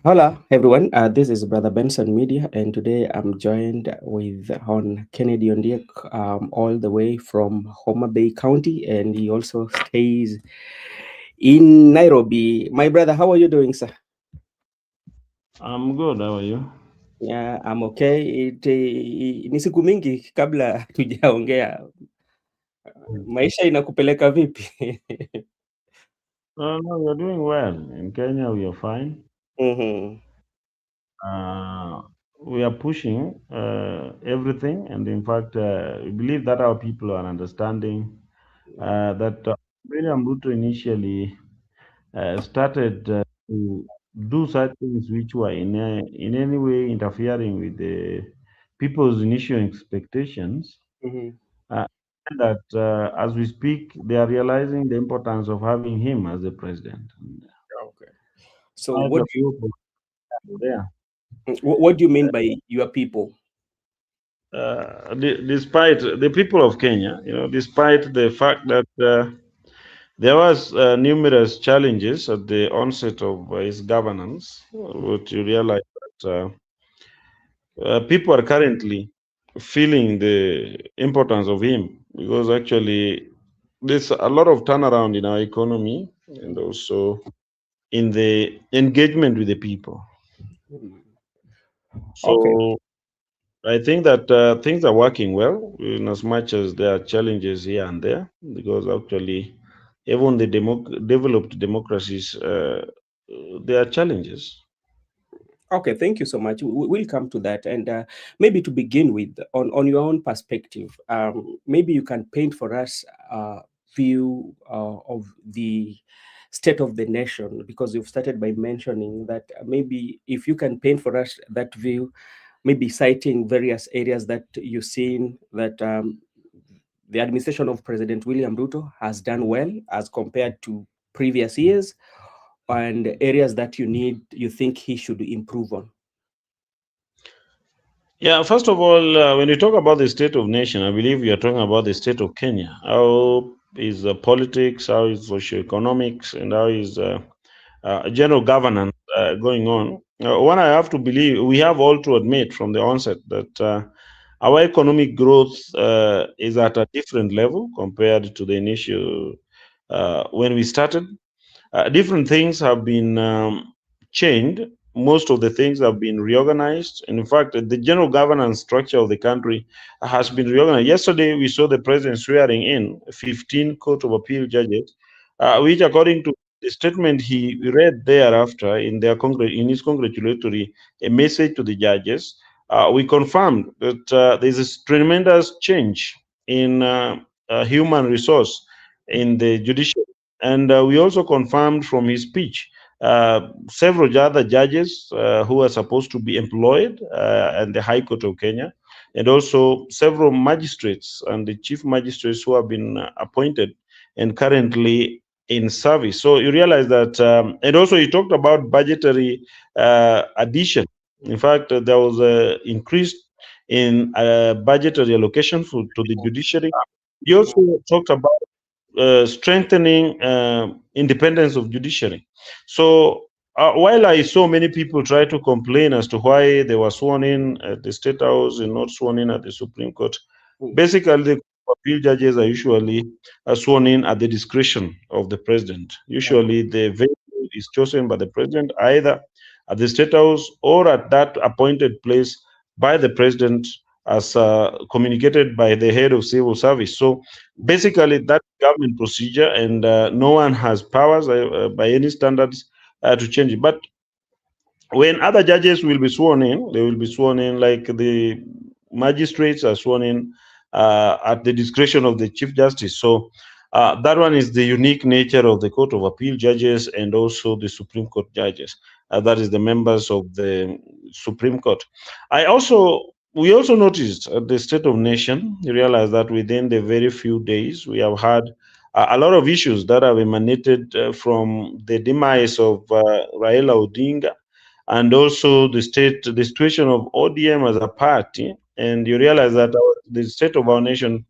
Hello, everyone. This is Brother Benson Media, and today I'm joined with on Kennedy Ondiek, all the way from Homa Bay County, and he also stays in Nairobi. My brother, how are you doing, sir? I'm good. How are you? Yeah, I'm okay. Ni siku mingi kabla tujaongea. Maisha inakupeleka vipi? No, we are doing well. In Kenya, we are fine. Mhm. Uh, we are pushing everything, and in fact, we believe that our people are understanding that William Ruto initially started to do such things which were in any way interfering with the people's initial expectations. Mhm. Uh, that as we speak, they are realizing the importance of having him as the president. And Okay. So, quite a few people there. what do you mean by your people? Despite the people of Kenya, despite the fact that there was numerous challenges at the onset of his governance, what you realize that people are currently feeling the importance of him because actually there's a lot of turnaround in our economy and also in the engagement with the people. Mhm. Okay. So I think that things are working well in as much as there are challenges here and there because actually even the developed democracies there are challenges. Okay, thank you so much. We'll come to that, and maybe to begin with, on your own perspective, maybe you can paint for us a view of the state of the nation, because you've started by mentioning that maybe if you can paint for us that view, maybe citing various areas that you've seen that the administration of President William Ruto has done well as compared to previous years, and areas that you think he should improve on. Yeah, first of all, when you talk about the state of nation, I believe you are talking about the state of Kenya. How is politics, how is socioeconomics, and how is general governance going on? One, I have to believe we have all to admit from the onset that our economic growth is at a different level compared to the initial when we started. Different things have been changed. Most of the things have been reorganized. And in fact, the general governance structure of the country has been reorganized. Yesterday, we saw the president swearing in 15 Court of Appeal judges, which, according to the statement he read thereafter in his congratulatory a message to the judges, we confirmed that there's a tremendous change in human resource in the judiciary. And we also confirmed from his speech several other judges who are supposed to be employed at the High Court of Kenya, and also several magistrates and the chief magistrates who have been appointed and currently in service. So you realize that, and also he talked about budgetary addition. In fact, there was an increase in budgetary allocation to the judiciary. He also talked about strengthening independence of judiciary. So while I saw many people try to complain as to why they were sworn in at the State House and not sworn in at the Supreme Court, basically the appeal judges are usually sworn in at the discretion of the president. Usually the venue is chosen by the president either at the State House or at that appointed place by the president as communicated by the head of civil service. So basically, that government procedure, and no one has powers by any standards to change it. But when other judges will be sworn in, they will be sworn in like the magistrates are sworn in at the discretion of the Chief Justice. So that one is the unique nature of the Court of Appeal judges and also the Supreme Court judges. That is the members of the Supreme Court. We also noticed at the State of Nation, you realize that within the very few days we have had a lot of issues that have emanated from the demise of Raila Odinga and also the situation of ODM as a party. And you realize that the state of our nation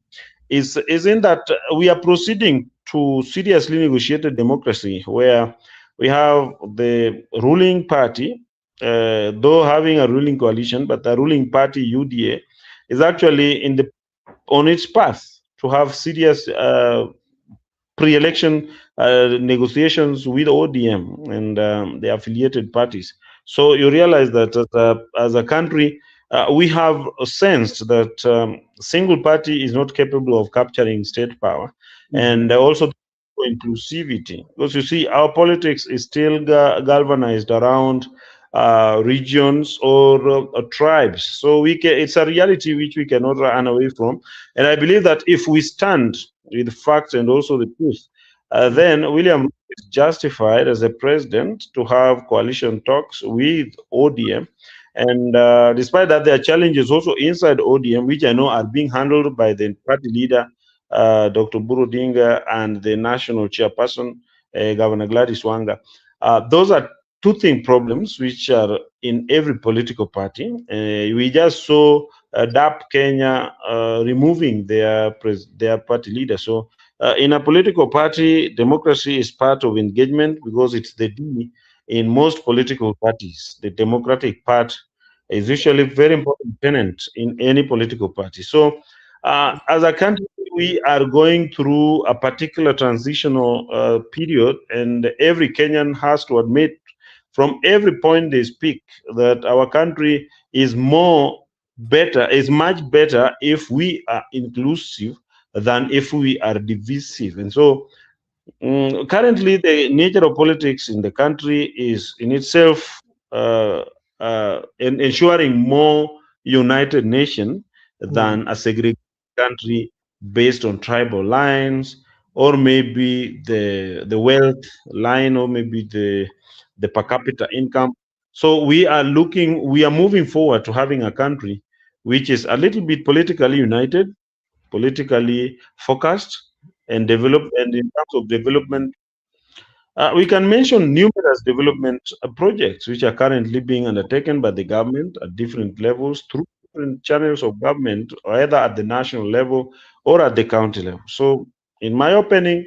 is in that we are proceeding to seriously negotiated democracy, where we have the ruling party though having a ruling coalition, but the ruling party UDA is actually on its path to have serious pre-election negotiations with ODM and the affiliated parties. So you realize that as a country, we have sensed that single party is not capable of capturing state power, Mhm. and also inclusivity. Because you see, our politics is still galvanized around regions or tribes. So it's a reality which we cannot run away from. And I believe that if we stand with facts and also the truth, then William Ruto is justified as a president to have coalition talks with ODM. And despite that, there are challenges also inside ODM, which I know are being handled by the party leader, Dr. Buru Dinga, and the national chairperson, Governor Gladys Wanga. Those are two thing problems which are in every political party. We just saw DAP Kenya removing their party leader. So in a political party, democracy is part of engagement because it's the D in most political parties. The democratic part is usually very important tenant in any political party. So as a country, we are going through a particular transitional period, and every Kenyan has to admit from every point they speak that our country is much better if we are inclusive than if we are divisive. And so currently, the nature of politics in the country is in itself ensuring more united nation Mhm. than a segregated country based on tribal lines, or maybe the wealth line, or maybe the per capita income. So we are moving forward to having a country which is a little bit politically united, politically focused, and develop. And in terms of development, we can mention numerous development projects which are currently being undertaken by the government at different levels through different channels of government, either at the national level or at the county level. So, in my opinion,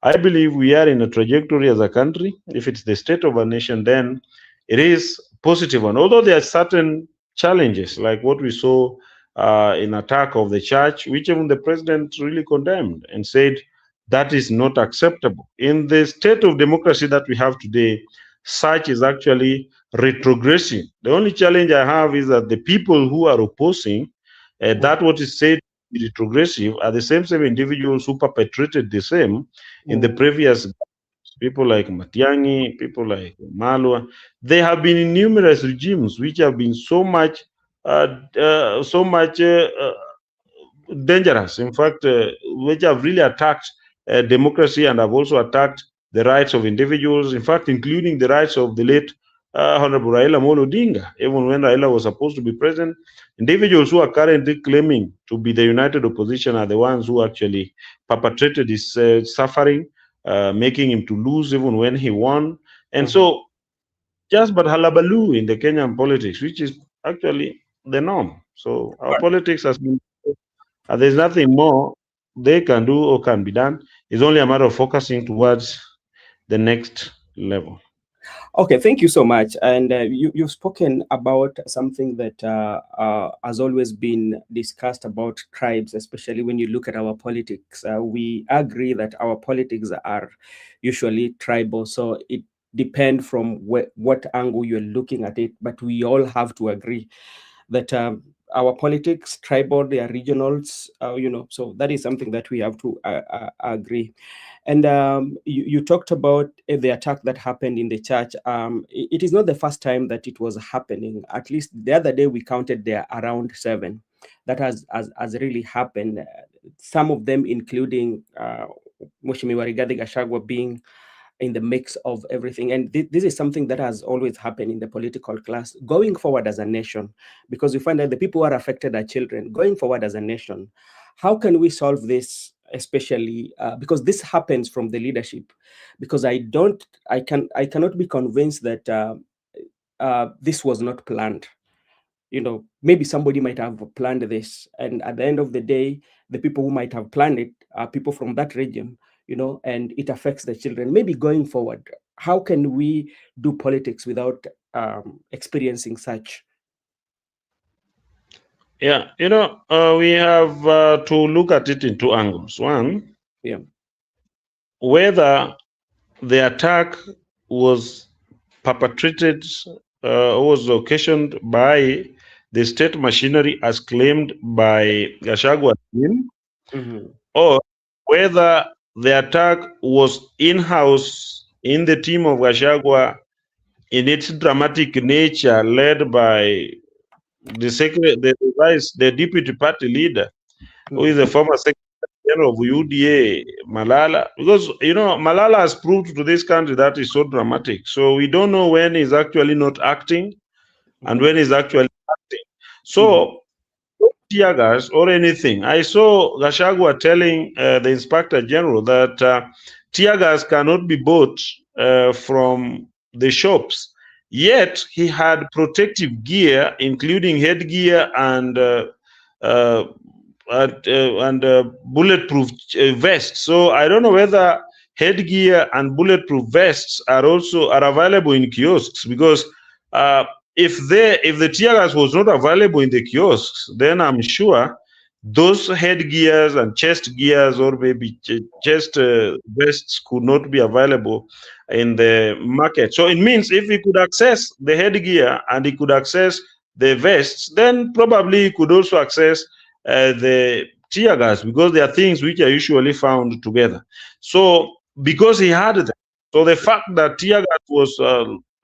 I believe we are in a trajectory as a country. If it's the state of a nation, then it is positive one. Although there are certain challenges, like what we saw in attack of the church, which even the president really condemned and said that is not acceptable. In the state of democracy that we have today, such is actually retrogressing. The only challenge I have is that the people who are opposing that what is said to be retrogressive are the same individuals who perpetrated the same in the Mhm. previous. People like Matiangi, people like Malwa, they have been in numerous regimes which have been so much dangerous. In fact, which have really attacked democracy and have also attacked the rights of individuals. In fact, including the rights of the late Honorable Raila Molo Odinga. Even when Raila was supposed to be president, individuals who are currently claiming to be the united opposition are the ones who actually perpetrated this suffering, making him to lose even when he won. And Mhm. so, just but halabaloo in the Kenyan politics, which is actually the norm. So our politics has been there's nothing more they can do or can be done. It's only a matter of focusing towards the next level. Okay, thank you so much. And you've spoken about something that has always been discussed about tribes, especially when you look at our politics. We agree that our politics are usually tribal, so it depends from what angle you're looking at it, but we all have to agree that our politics, tribal, they are regionals, so that is something that we have to agree. And you talked about the attack that happened in the church. It is not the first time that it was happening. At least the other day we counted there around seven. That has really happened. Some of them, including Mheshimiwa Rigathi Gachagua being in the mix of everything. And this is something that has always happened in the political class going forward as a nation, because we find that the people who are affected are children. Going forward as a nation, how can we solve this? Especially because this happens from the leadership, because I cannot be convinced that this was not planned. Maybe somebody might have planned this, and at the end of the day, the people who might have planned it are people from that region, and it affects the children. Maybe going forward, how can we do politics without experiencing such? Yeah, we have to look at it in two angles. One, Yeah. whether the attack was perpetrated was occasioned by the state machinery as claimed by Gachagua team, Mm-hmm. or whether the attack was in-house in the team of Gachagua in its dramatic nature, led by the deputy party leader, who is Mm-hmm. the former secretary general of UDA, Malala. Because Malala has proved to this country that is so dramatic. So we don't know when he's actually not acting and Mm-hmm. when he's actually acting. Mm-hmm. So tear gas or anything. I saw Gachagua telling the inspector general that tear gas cannot be bought from the shops. Yet he had protective gear, including headgear uh, and bulletproof vests. So I don't know whether headgear and bulletproof vests are available in kiosks, because uh, if the tear gas was not available in the kiosks, then I'm sure those headgears and chest gears, or maybe chest vests, could not be available in the market. So it means if he could access the headgear and he could access the vests, then probably he could also access the tear gas, because they are things which are usually found together. So because he had them, so the fact that tear gas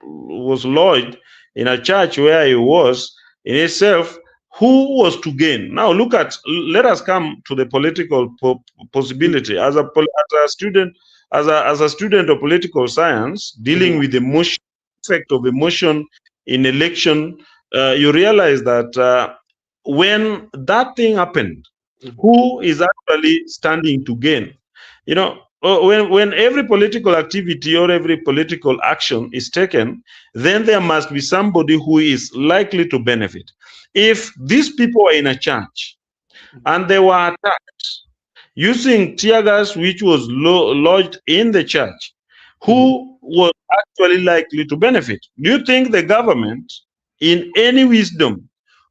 was lodged in a church where he was in itself, who was to gain? Now look at, let us come to the political possibility. As a student, as a student of political science, dealing Mm-hmm. with emotion, effect of emotion in election, you realize that when that thing happened, who is actually standing to gain? When every political activity or every political action is taken, then there must be somebody who is likely to benefit. If these people are in a church and they were attacked using tear gas which was lodged in the church, Mm-hmm. who was actually likely to benefit? Do you think the government, in any wisdom,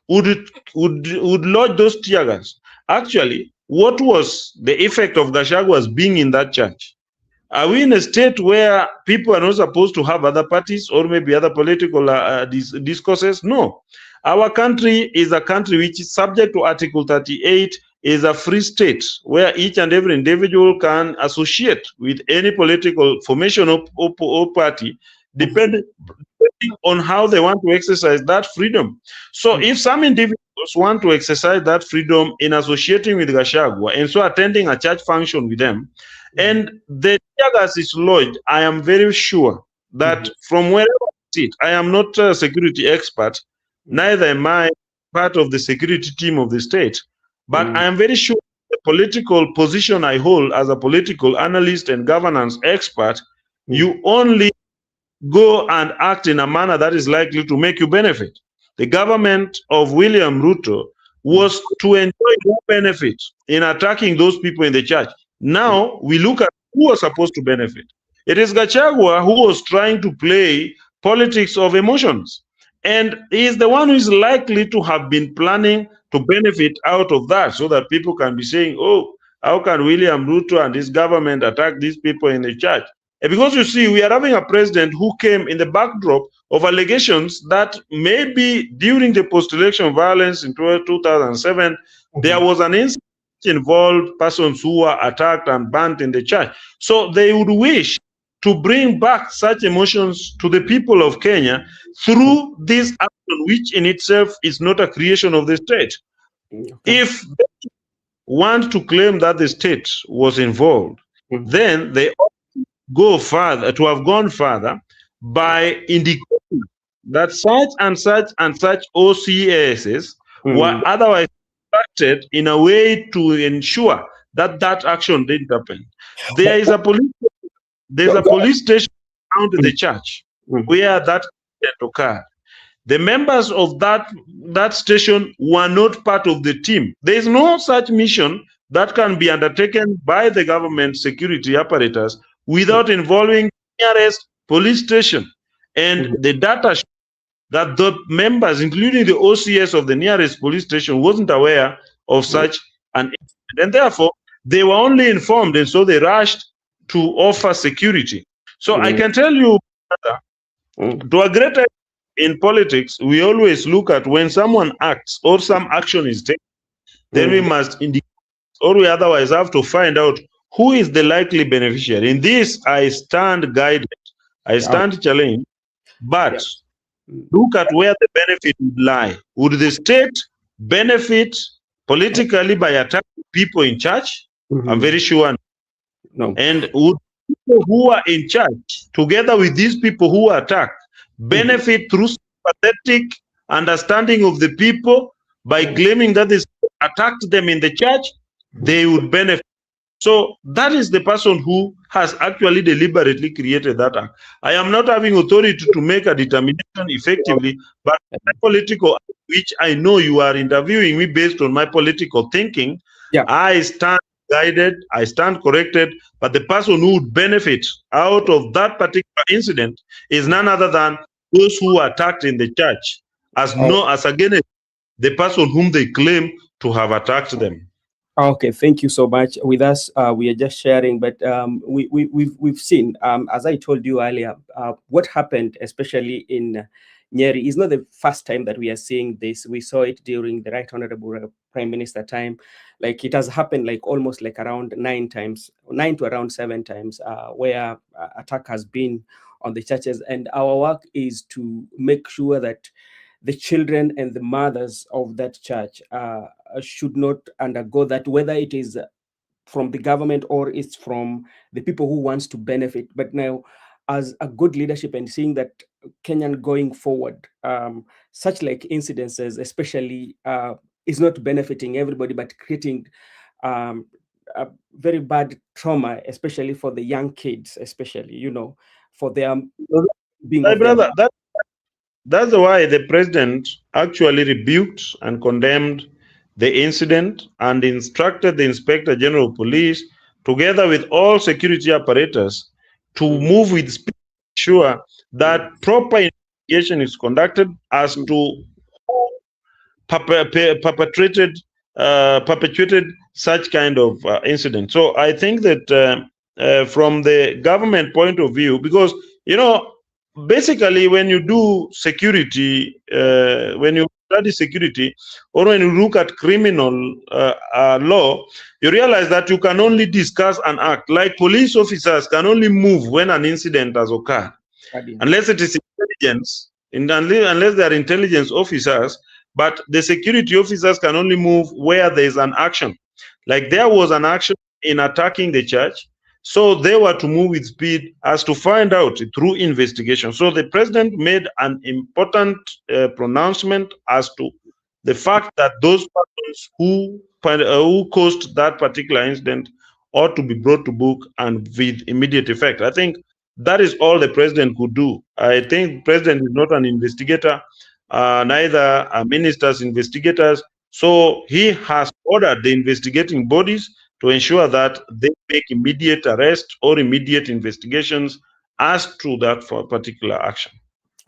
would lodge those tear gas? Actually, what was the effect of Gashagua's being in that church? Are we in a state where people are not supposed to have other parties or maybe other political discourses? No. Our country is a country which is subject to Article 38, is a free state where each and every individual can associate with any political formation or party, depending on how they want to exercise that freedom. So if some individuals want to exercise that freedom in associating with Gachagua and so attending a church function with them, and the tear gas is lodged, I am very sure that from wherever I sit, I am not a security expert, neither am I part of the security team of the state, but I am very sure the political position I hold as a political analyst and governance expert, you only go and act in a manner that is likely to make you benefit. The government of William Ruto was to enjoy no benefit in attacking those people in the church. Now we look at who was supposed to benefit. It is Gachagua who was trying to play politics of emotions. And he is the one who is likely to have been planning to benefit out of that, so that people can be saying, oh, how can William Ruto and his government attack these people in the church? Because you see, we are having a president who came in the backdrop of allegations that maybe during the post-election violence in 2007, there was an incident which involved persons who were attacked and burnt in the church. So they would wish to bring back such emotions to the people of Kenya through this action, which in itself is not a creation of the state. Okay. If they want to claim that the state was involved, then they go further, to have gone further by indicating that such and such and such OCASs were otherwise structured in a way to ensure that that action didn't happen. There is a police, there's a police station around the church where that incident occurred. The members of that station were not part of the team. There is no such mission that can be undertaken by the government security apparatus without involving nearest police station. And the data that the members, including the OCS of the nearest police station, wasn't aware of such an incident. And therefore, they were only informed, and so they rushed to offer security. So I mm, can tell you, mm, to a greater in politics, we always look at when someone acts or some action is taken, then we mm. must indicate, or we otherwise have to find out who is the likely beneficiary. In this, I stand guided, I Yeah, stand challenged, yeah. but Mm, look at where the benefit would lie. Would the state benefit politically by attacking people in charge? I'm mhm. very sure. No. And would people who are in charge, together with these people who are attacked, Mhm, benefit through sympathetic understanding of the people by mm, claiming that they attacked them in the church? mhm. They would benefit. So that is the person who has actually deliberately created that act. I am not having authority to make a determination effectively, but my political, which I know you are interviewing me based on my political thinking, Yeah. I stand guided, I stand corrected, but the person who would benefit out of that particular incident is none other than those who attacked in the church, as Oh, no as against the person whom they claim to have attacked them. okay, thank you so much. With us, we are just sharing, but we've seen, as I told you earlier, what happened, especially in Nyeri, is not the first time that we are seeing this. We saw it during the Right Honorable Prime Minister time. Like it has happened like almost like around 9 times, 9 to around 7 times, where attack has been on the churches. And our work is to make sure that the children and the mothers of that church should not undergo that, whether it is from the government or it's from the people who wants to benefit. But now, as a good leadership and seeing that Kenyan going forward, such like incidences, especially, is not benefiting everybody, but creating um, a very bad trauma, especially for the young kids, especially, for their being My of their. brother, that's why the president actually rebuked and condemned the incident and instructed the Inspector General of Police, together with all security apparatus, to Mm, move with speed to ensure that mm, proper investigation is conducted as mm. to perpetuated such kind of incident. So I think that from the government point of view, because basically when you do security, when you study security, or when you look at criminal law, you realize that you can only discuss an act. Like police officers can only move when an incident has occurred, Adi. unless it is intelligence, unless they are intelligence officers. But the security officers can only move where there is an action. Like there was an action in attacking the church, so they were to move with speed as to find out through investigation. So the president made an important pronouncement as to the fact that those persons who caused that particular incident ought to be brought to book and with immediate effect. I think that is all the president could do. I think the president is not an investigator, neither are ministers investigators. So he has ordered the investigating bodies to ensure that they make immediate arrest or immediate investigations as to that for particular action.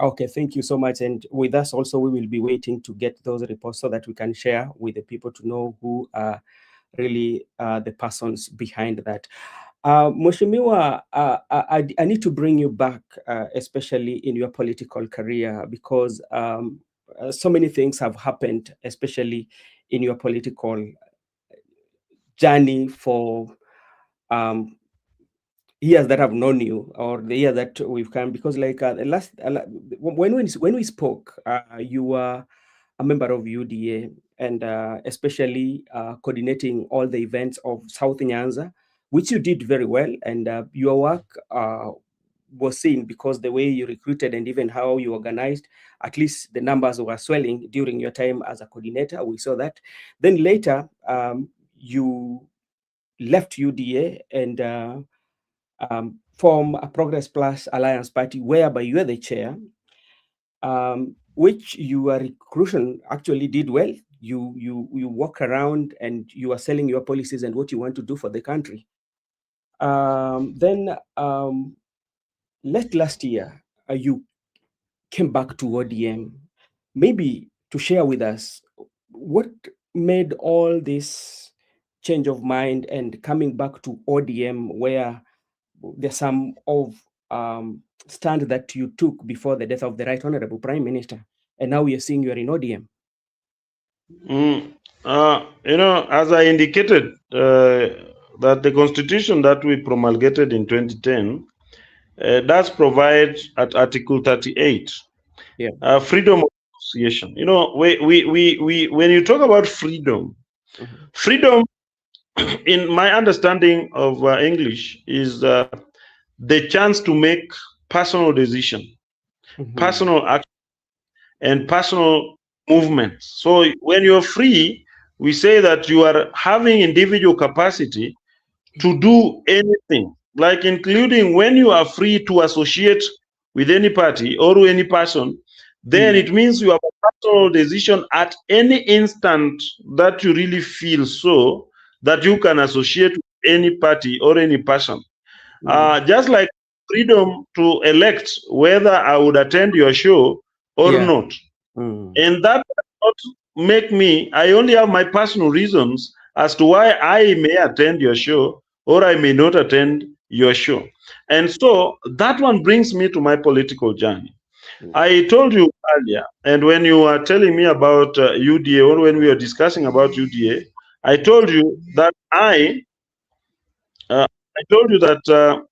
Okay, thank you so much. And with us also, we will be waiting to get those reports so that we can share with the people to know who are really the persons behind that. Mheshimiwa, I need to bring you back, especially in your political career, because so many things have happened, especially in your political journey for um, years that I've known you, or the year that we've come. Because like the last when we spoke, you were a member of UDA, and especially coordinating all the events of South Nyanza, which you did very well, and your work was seen because the way you recruited and even how you organized, at least the numbers were swelling during your time as a coordinator. We saw that. Then later, you left UDA and form a Progress Plus Alliance Party, whereby you are the chair, which your recruitment actually did well. You walk around and you are selling your policies and what you want to do for the country. Then late last year, you came back to ODM. Maybe to share with us what made all this change of mind and coming back to ODM, where there's some of stand that you took before the death of the Right Honorable Prime Minister, and now you're seeing you're in ODM. Mm, as I indicated, that the constitution that we promulgated in 2010 does provide at Article 38 Yeah. freedom of association. When you talk about freedom, Mhm. freedom, in my understanding of English, is the chance to make personal decision, Mhm. personal action, and personal movements. So when you're free, we say that you are having individual capacity to do anything, like including when you are free to associate with any party or any person, then Mm. it means you have a personal decision at any instant that you really feel so that you can associate with any party or any person. Mm. Just like freedom to elect whether I would attend your show or Yeah. not. Mm. And that does not make me, I only have my personal reasons as to why I may attend your show or I may not attend your show. And so that one brings me to my political journey. Mm. I told you earlier, and when you were telling me about UDA, or when we were discussing about UDA, I told you that I told you that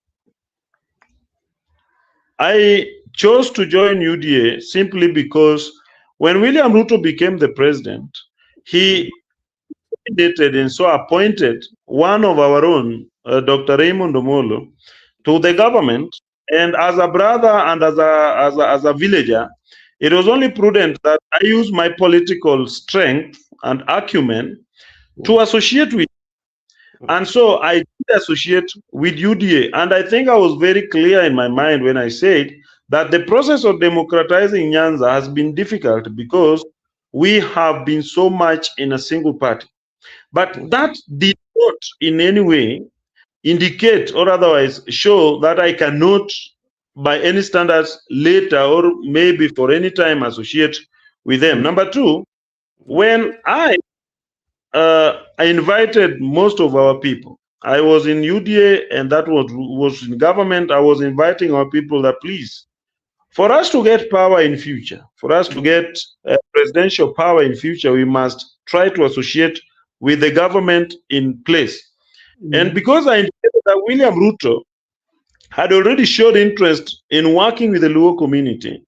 I chose to join UDA simply because when William Ruto became the president, Mm. he nominated and so appointed one of our own, Dr. Raymond Omolo, to the government. And as a brother and as a villager, it was only prudent that I use my political strength and acumen to Mm. associate with. Mm. And so I did associate with UDA. And I think I was very clear in my mind when I said that the process of democratizing Nyanza has been difficult because we have been so much in a single party. But Mm. that did not in any way indicate or otherwise show that I cannot, by any standards, later or maybe for any time associate with them. Mm. Number two, Mm. when I invited most of our people. I was in UDA and that was in government. I was inviting our people that please, for us to get power in future, for us to Mm. get presidential power in future, we must try to associate with the government in place. And Mm. because I indicated that William Ruto had already showed interest in working with the Luo community,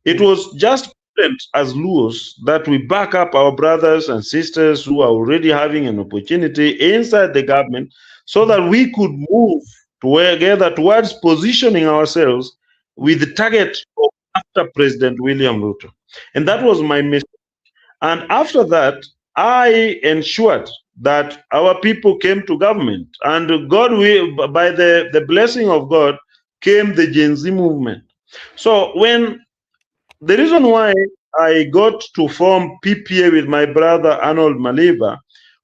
it Mm. was just prudent as Luos that we back up our brothers and sisters who are already having an opportunity inside the government so that we could move together towards positioning ourselves with the target of after President William Ruto. And that was my mission. And after that, I ensured that our people came to government. And God, by the blessing of God, came the Gen Z movement. So when the reason why I got to form PPA with my brother Arnold Maliva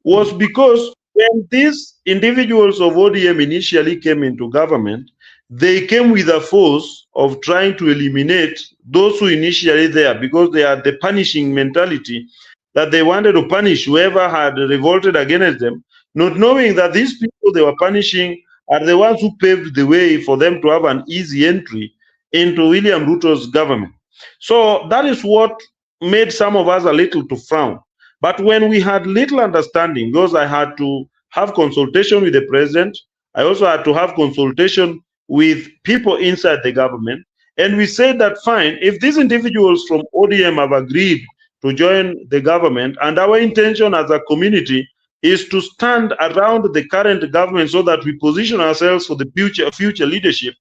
was Mm. because when these individuals of ODM initially came into government, they came with a force of trying to eliminate those who initially there because they had the punishing mentality that they wanted to punish whoever had revolted against them, not knowing that these people they were punishing are the ones who paved the way for them to have an easy entry into William Ruto's government. So that is what made some of us a little to frown. But when we had little understanding, because I had to have consultation with the president, I also had to have consultation with people inside the government. And we said that fine, if these individuals from ODM have agreed to join the government, and our intention as a community is to stand around the current government so that we position ourselves for the future leadership,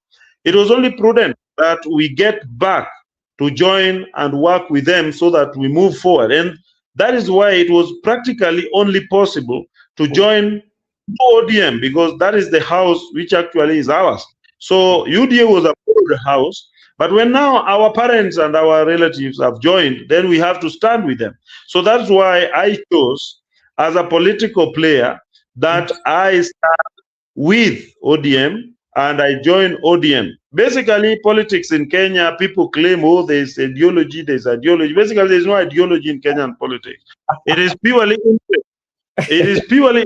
it was only prudent that we get back to join and work with them so that we move forward. And that is why it was practically only possible to Mm. join ODM because that is the house which actually is ours. So UDA was a borrowed house, but when now our parents and our relatives have joined, then we have to stand with them. So that's why I chose as a political player Mm. that I stand with ODM and I joined ODM. Basically, politics in Kenya, people claim, oh, there's ideology, there's ideology. Basically, there's no ideology in Kenyan politics. It is purely interest. It is purely,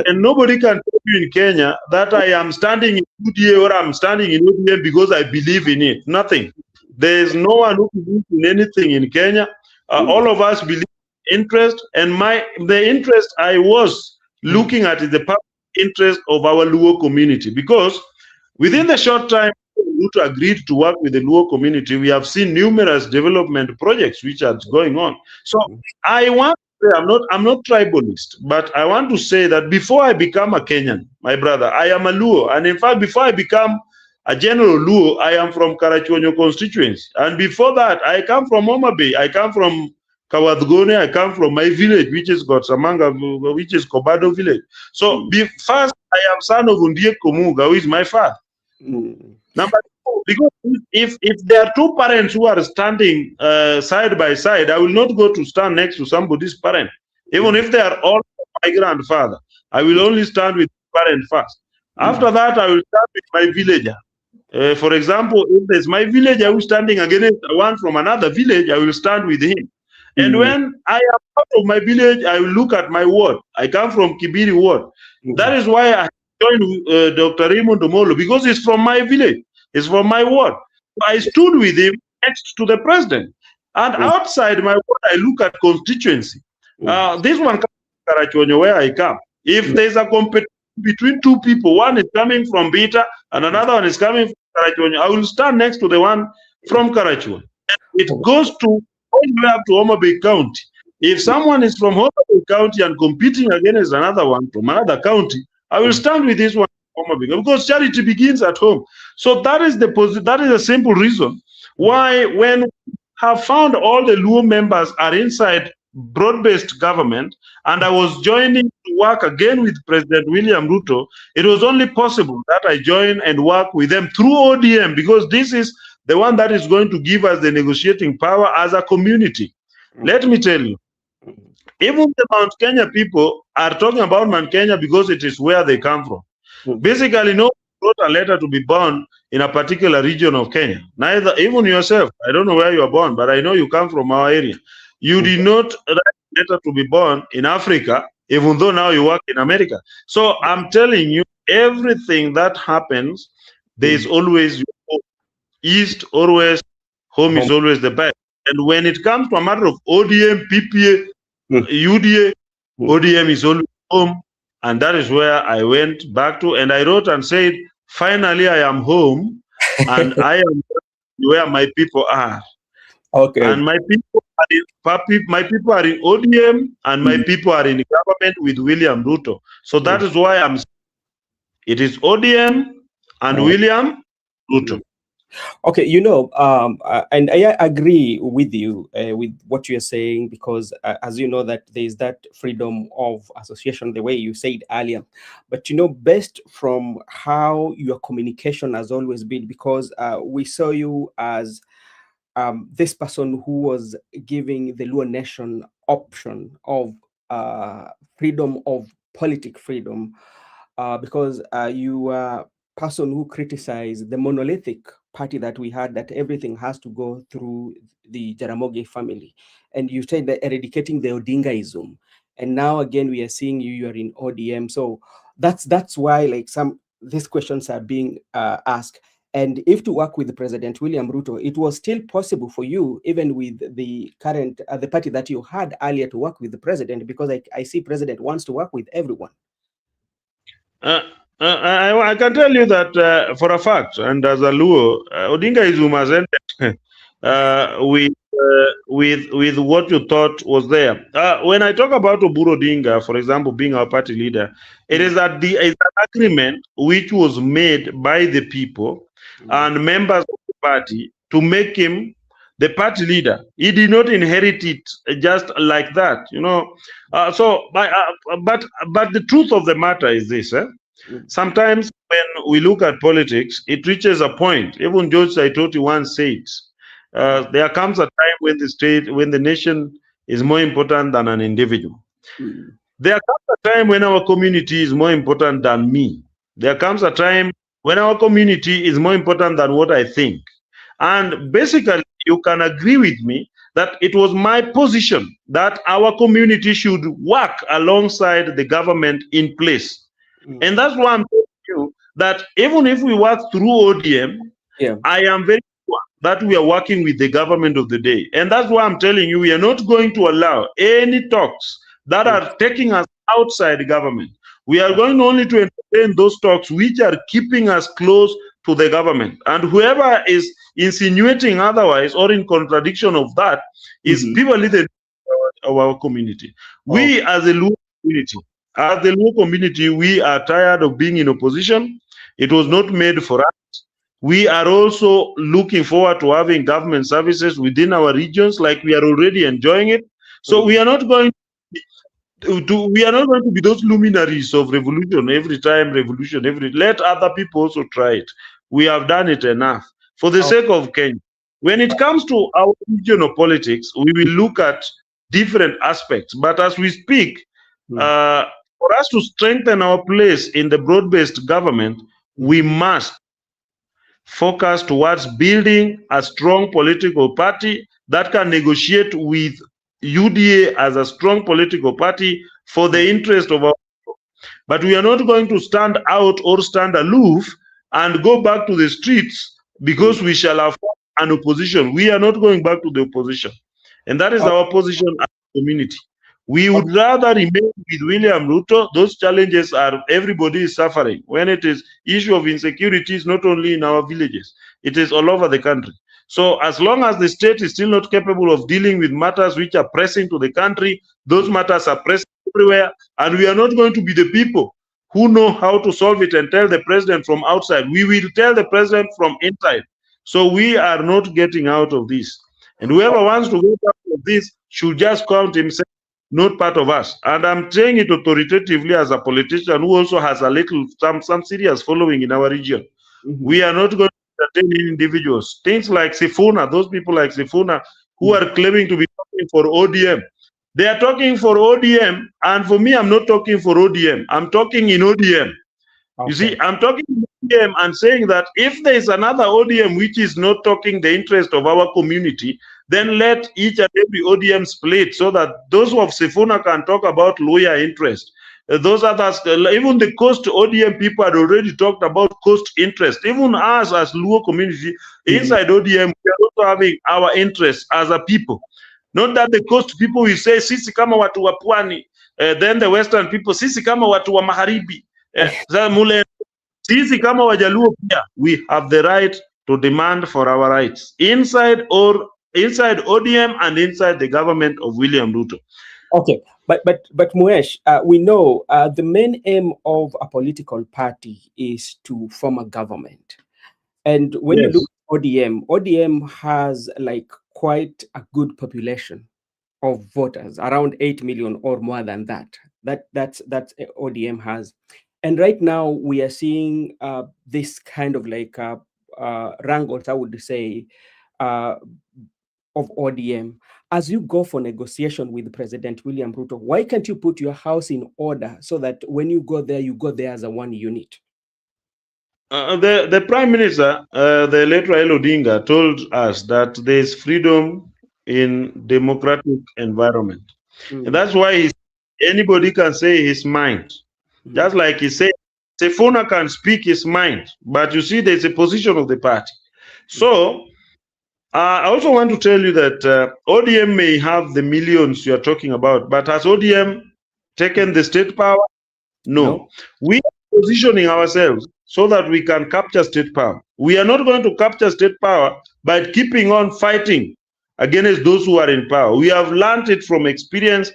and nobody can tell you in Kenya that I am standing in UDA or I'm standing in ODM because I believe in it. Nothing. There is no one who believes in anything in Kenya. All of us believe in interest, and the interest I was looking at is the public interest of our Luo community, because within the short time Ruto agreed to work with the Luo community, we have seen numerous development projects which are going on. So I want to say, I'm not tribalist, but I want to say that before I become a Kenyan, my brother, I am a Luo. And in fact, before I become a general Luo, I am from Karachuonyo constituency. And before that, I come from Homa Bay. I come from Kawadgone. I come from my village, which is Gotsamanga, which is Kobado village. So first, I am son of Undie Komuga, who is my father. Number two, because if there are two parents who are standing side by side, I will not go to stand next to somebody's parent. Even if they are all my grandfather, I will only stand with the parent first. After that, I will start with my villager. For example, if there's my villager who's standing against one from another village, I will stand with him. And when I am out of my village, I will look at my ward. I come from Kibiri ward. That is why I joined Dr. Raymond Omolo, because he's from my village. He's from my ward. So I stood with him next to the president. And outside my ward, I look at constituency. This one comes from Karachuonyo, where I come. If there's a competition between two people, one is coming from Beta and another one is coming from Karachuonyo, I will stand next to the one from Karachuonyo. It goes to all the way up to Homa Bay County. If someone is from Homa Bay County and competing against another one from another county, I will stand with this one from Homa Bay, because charity begins at home. So that is a simple reason why, when we have found all the Luo members are inside broad-based government, and I was joining to work again with President William Ruto, it was only possible that I join and work with them through ODM, because this is the one that is going to give us the negotiating power as a community. Let me tell you, even the Mount Kenya people are talking about Mount Kenya because it is where they come from. Basically, no one wrote a letter to be born in a particular region of Kenya. Neither, even yourself, I don't know where you are born, but I know you come from our area. You did not write a letter to be born in Africa, even though now you work in America. So I'm telling you, everything that happens, there is always East or West, home is always the best. And when it comes to a matter of ODM, PPA, UDA, ODM is always home. And that is where I went back to. And I wrote and said, finally, I am home. And I am where my people are. Okay. And my people are in ODM, and my people are in government with William Ruto. So that is why it is ODM and William Ruto. Okay, and I agree with you with what you're saying, because as you know, that there is that freedom of association, the way you said earlier. But based from how your communication has always been, because we saw you as this person who was giving the Luo nation option of freedom of politic freedom, because you were person who criticized the monolithic party that we had, that everything has to go through the Jaramogi family. And you said that eradicating the Odingaism. And now again, we are seeing you are in ODM. So that's why these questions are being asked. And if to work with President William Ruto, it was still possible for you, even with the current, the party that you had earlier, to work with the president, because I see president wants to work with everyone. I can tell you that for a fact, and as a Luo, Odingaism has ended with what you thought was there. When I talk about Oburu Odinga, for example, being our party leader, it is an agreement which was made by the people and members of the party to make him the party leader. He did not inherit it just like that, but the truth of the matter is this. Sometimes when we look at politics, it reaches a point. Even George Saitoti once said, there comes a time when the nation is more important than an individual. There comes a time when our community is more important than me. There comes a time when our community is more important than what I think. And basically, you can agree with me that it was my position that our community should work alongside the government in place. Mm. And that's why I'm telling you that even if we work through ODM, Yeah. I am very sure that we are working with the government of the day. And that's why I'm telling you, we are not going to allow any talks that Mm. are taking us outside the government. We are Uh, going only to entertain those talks which are keeping us close to the government. And whoever is insinuating otherwise or in contradiction of that is mhm. people in our community. Oh. We as a Luo community, we are tired of being in opposition. It was not made for us. We are also looking forward to having government services within our regions, like we are already enjoying it. So Mm. we are not going we are not going to be those luminaries of revolution every time revolution. Let other people also try it. We have done it enough for the Oh. sake of Kenya. When it comes to our regional politics, we will look at different aspects. But as we speak, Mm. uh, for us to strengthen our place in the broad-based government, we Mhm. must focus towards building a strong political party that can negotiate with UDA as a strong political party for Mm. the interest of our. But we are not going to stand out or stand aloof and go back to the streets Mm. because we shall have an opposition. We are not going back to the opposition. And that is Oh. our position as a community. We Okay. would rather remain with William Ruto. Those challenges are everybody is suffering. When it is issue of insecurity, it's not only in our villages, it is all over the country. So as long as the state is still not capable of dealing with matters which are pressing to the country, those Mm. matters are pressing everywhere, and we are not going to be the people who know how to solve it and tell the president from outside. We will tell the president from inside. So we are not getting out of this. And whoever wants to get out of this should just count himself not part of us. And I'm saying it authoritatively as a politician who also has a little, some serious following in our region. Mhm. We are not going to entertain individuals. Things like Sifuna, those people like Sifuna who Mm. are claiming to be talking for ODM. They are talking for ODM, and for me, I'm not talking for ODM. I'm talking in ODM. You Okay. see, I'm talking ODM and saying that if there is another ODM which is not talking the interest of our community, then let each and every ODM split so that those of Sifuna can talk about lawyer interest. Those others, even the coast ODM people had already talked about coast interest. Even us as Luo community Mhm. inside ODM, we are also having our interests as a people. Not that the coast people will say sisi kama watu wa pwani, then the western people sisi kama watu wa magharibi. Mule sisi kama Wajaluo pia, we have the right to demand for our rights inside ODM and inside the government of William Ruto. Okay, but Muesh, we know the main aim of a political party is to form a government, and when you look Yes. at ODM has like quite a good population of voters, around 8 million or more than that. That's ODM has, and right now we are seeing this kind of like wrangles, I would say, uh, of ODM. As you go for negotiation with President William Ruto, why can't you put your house in order so that when you go there as a one unit? The Prime Minister, the late Raila Odinga, told us that there is freedom in democratic environment. And Mm, that's why anybody can say his mind. mm, Just like he said, Sefona can speak his mind. But you see, there's a position of the party. mm, So I also want to tell you that ODM may have the millions you are talking about, but has ODM mm. taken the state power? No. No. We are positioning ourselves so that we can capture state power. We are not going to capture state power by keeping on fighting against those who are in power. We have learned it from experience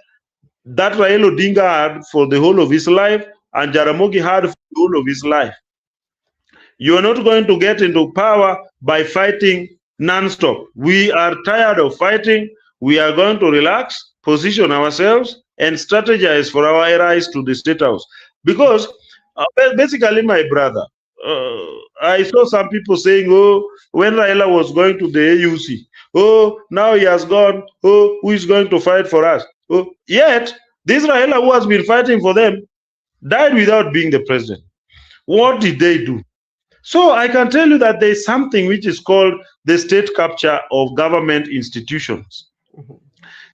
that Raila Odinga had for the whole of his life and Jaramogi had for the whole of his life. You are not going to get into power by fighting non-stop. We are tired of fighting. We are going to relax, position ourselves, and strategize for our rise to the state house. Because basically, my brother, I saw some people saying, oh, when Raila was going to the AUC, oh, now he has gone, oh, who is going to fight for us? Oh, yet, this Raila who has been fighting for them died without being the president. What did they do? So I can tell you that there is something which is called the state capture of government institutions. Mhm.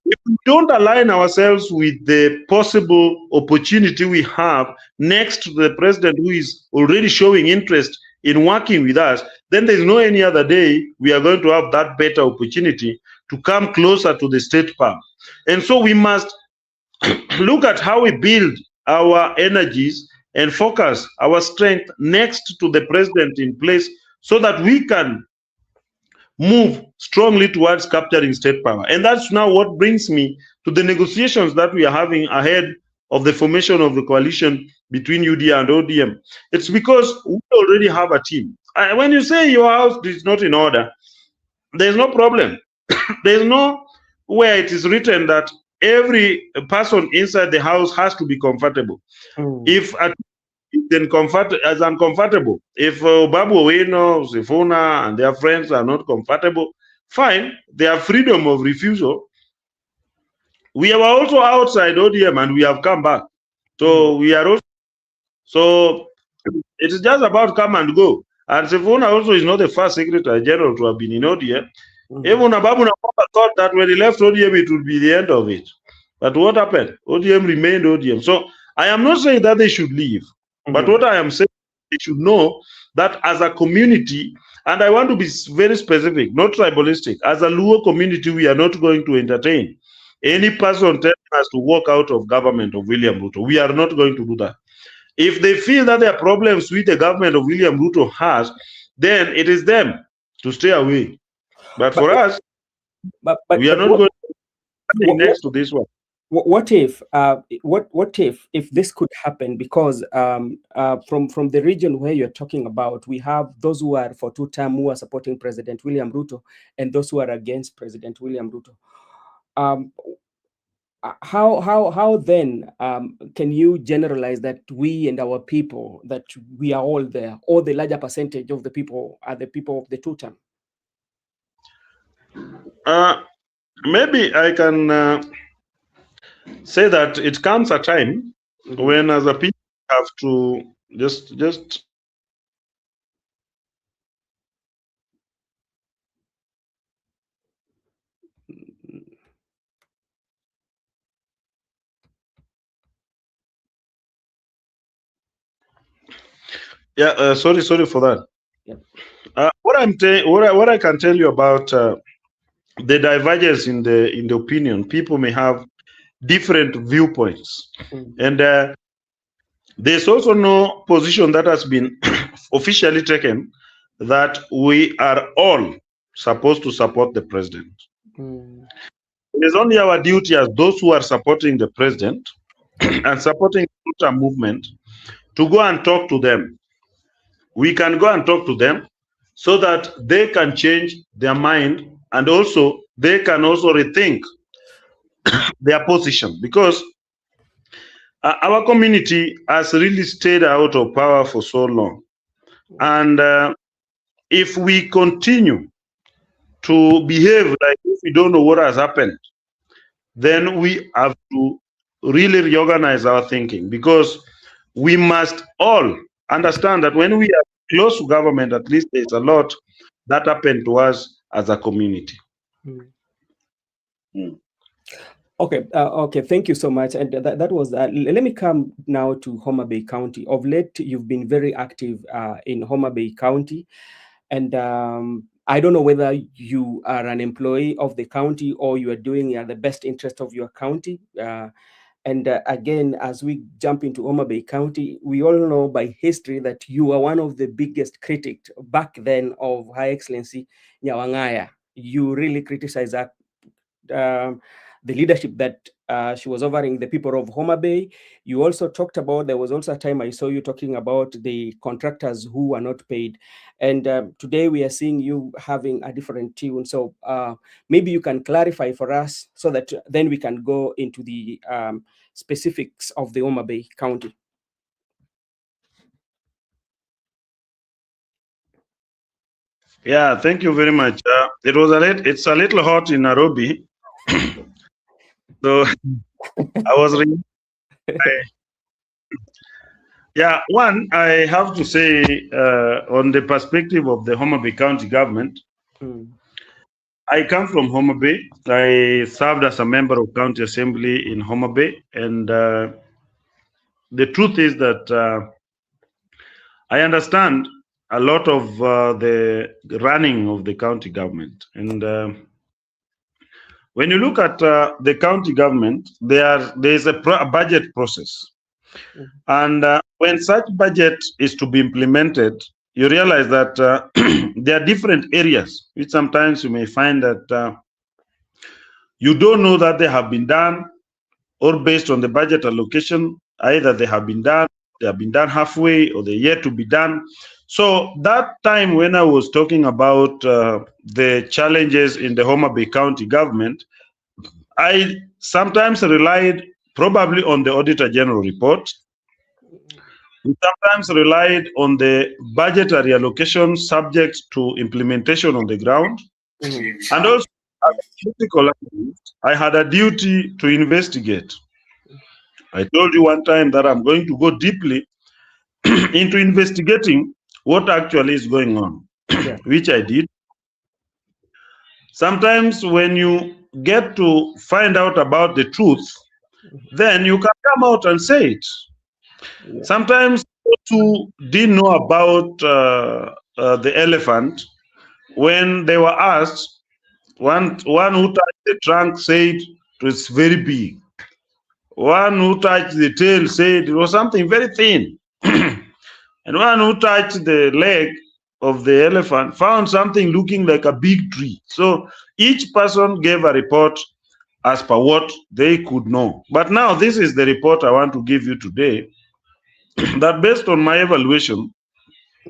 If we don't align ourselves with the possible opportunity we have next to the president who is already showing interest in working with us, then there's no any other day we are going to have that better opportunity to come closer to the state power. And so we must look at how we build our energies and focus our strength next to the president in place so that we can move strongly towards capturing state power. And that's now what brings me to the negotiations that we are having ahead of the formation of the coalition between UDA and ODM. It's because we already have a team. When you say your house is not in order, there's no problem. There's no where it is written that every person inside the house has to be comfortable. Mm. If then comfort as uncomfortable. If Babu Owino, Sifuna, and their friends are not comfortable, fine, they have freedom of refusal. We are also outside ODM and we have come back. Mm. So we are also, so it is just about come and go. And Sifuna also is not the first secretary general to have been in ODM. Mm. Even Ababu Namwamba thought that when he left ODM, it would be the end of it. But what happened? ODM remained ODM. So I am not saying that they should leave. But Mhm. what I am saying, they should know that as a community, and I want to be very specific, not tribalistic, as a Luo community, we are not going to entertain any person telling us to walk out of government of William Ruto. We are not going to do that. If they feel that there are problems with the government of William Ruto has, then it is them to stay away. But But for us, but but we are but not going to what next to this one. what if what if this could happen, because from the region where you're talking about, we have those who are for two term who are supporting President William Ruto, and those who are against President William Ruto. um how then can you generalize that we and our people, that we are all there, or the larger percentage of the people are the people of the two term? Uh, Maybe I can say that it comes a time Hmm. when, as a people, have to just yeah. Sorry for that. Yep. What I can tell you about the divergence in the opinion. People may have different viewpoints, Mm. and there's also no position that has been officially taken that we are all supposed to support the president. Mm. It is only our duty as those who are supporting the president and supporting the movement to go and talk to them. We can go and talk to them so that they can change their mind, and also they can also rethink their position, because our community has really stayed out of power for so long. And if we continue to behave like if we don't know what has happened, then we have to really reorganize our thinking, because we must all understand that when we are close to government, at least there's a lot that happened to us as a community. Mm. Mm. Okay, thank you so much. And that was, let me come now to Homa Bay County. Of late, you've been very active in Homa Bay County. And I don't know whether you are an employee of the county or you are doing the best interest of your county. And again, as we jump into Homa Bay County, we all know by history that you are one of the biggest critics back then of High Excellency Nyawangaya. You really criticize that, um, the leadership that she was offering the people of Homa Bay. You also talked about, there was also a time I saw you talking about the contractors who were not paid. And today we are seeing you having a different tune. So maybe you can clarify for us so that then we can go into the specifics of the Homa Bay County. Yeah, thank you very much. It's a little hot in Nairobi, so I was Yeah, one, I have to say, on the perspective of the Homa Bay County government, Mm, I come from Homa Bay. I served as a member of County Assembly in Homa Bay, and the truth is that I understand a lot of the running of the county government. And when you look at the county government, there's a budget process. mm, And when such budget is to be implemented, you realize that there are different areas, which sometimes you may find that you don't know that they have been done, or based on the budget allocation, either they have been done halfway, or they're yet to be done. So that time when I was talking about the challenges in the Homa Bay County government, I sometimes relied probably on the Auditor General report. We sometimes relied on the budgetary allocation subject to implementation on the ground. mm, And also, as a political analyst, I had a duty to investigate. I told you one time that I'm going to go deeply into investigating what actually is going on, yeah. which I did. Sometimes, when you get to find out about the truth, then you can come out and say it. Yeah. Sometimes, those who didn't know about the elephant, when they were asked, one who touched the trunk said it was very big. One who touched the tail said it was something very thin. And one who touched the leg of the elephant found something looking like a big tree. So each person gave a report as per what they could know. But now this is the report I want to give you today, that based on my evaluation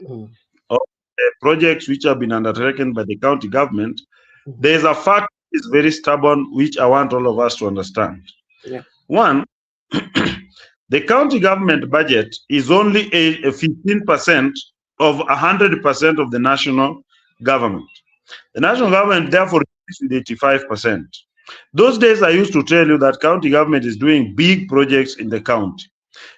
Mm, of the projects which have been undertaken by the county government, mhm, there is a fact that is very stubborn, which I want all of us to understand. yeah. One, the county government budget is only a 15% of 100% of the national government. The national government therefore is with 85%. Those days I used to tell you that county government is doing big projects in the county.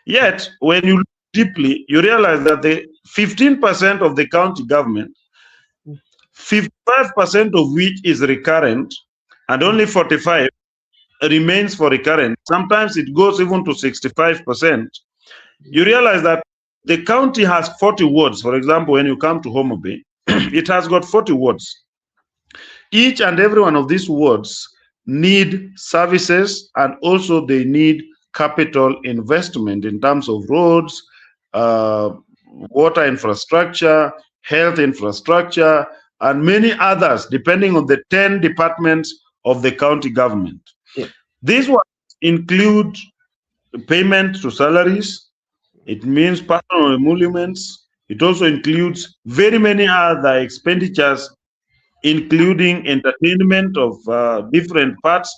Yet, when you look deeply, you realize that the 15% of the county government, Mm, 55% of which is recurrent, and mm, only 45 remains for recurrent. Sometimes it goes even to 65%. You realize that the county has 40 wards. For example, when you come to Homo Bay, it has got 40 wards. Each and every one of these wards need services, and also they need capital investment in terms of roads, water infrastructure, health infrastructure, and many others, depending on the 10 departments of the county government. yeah. These ones include payment to salaries. It means personal emoluments. It also includes very many other expenditures, including entertainment of different parts,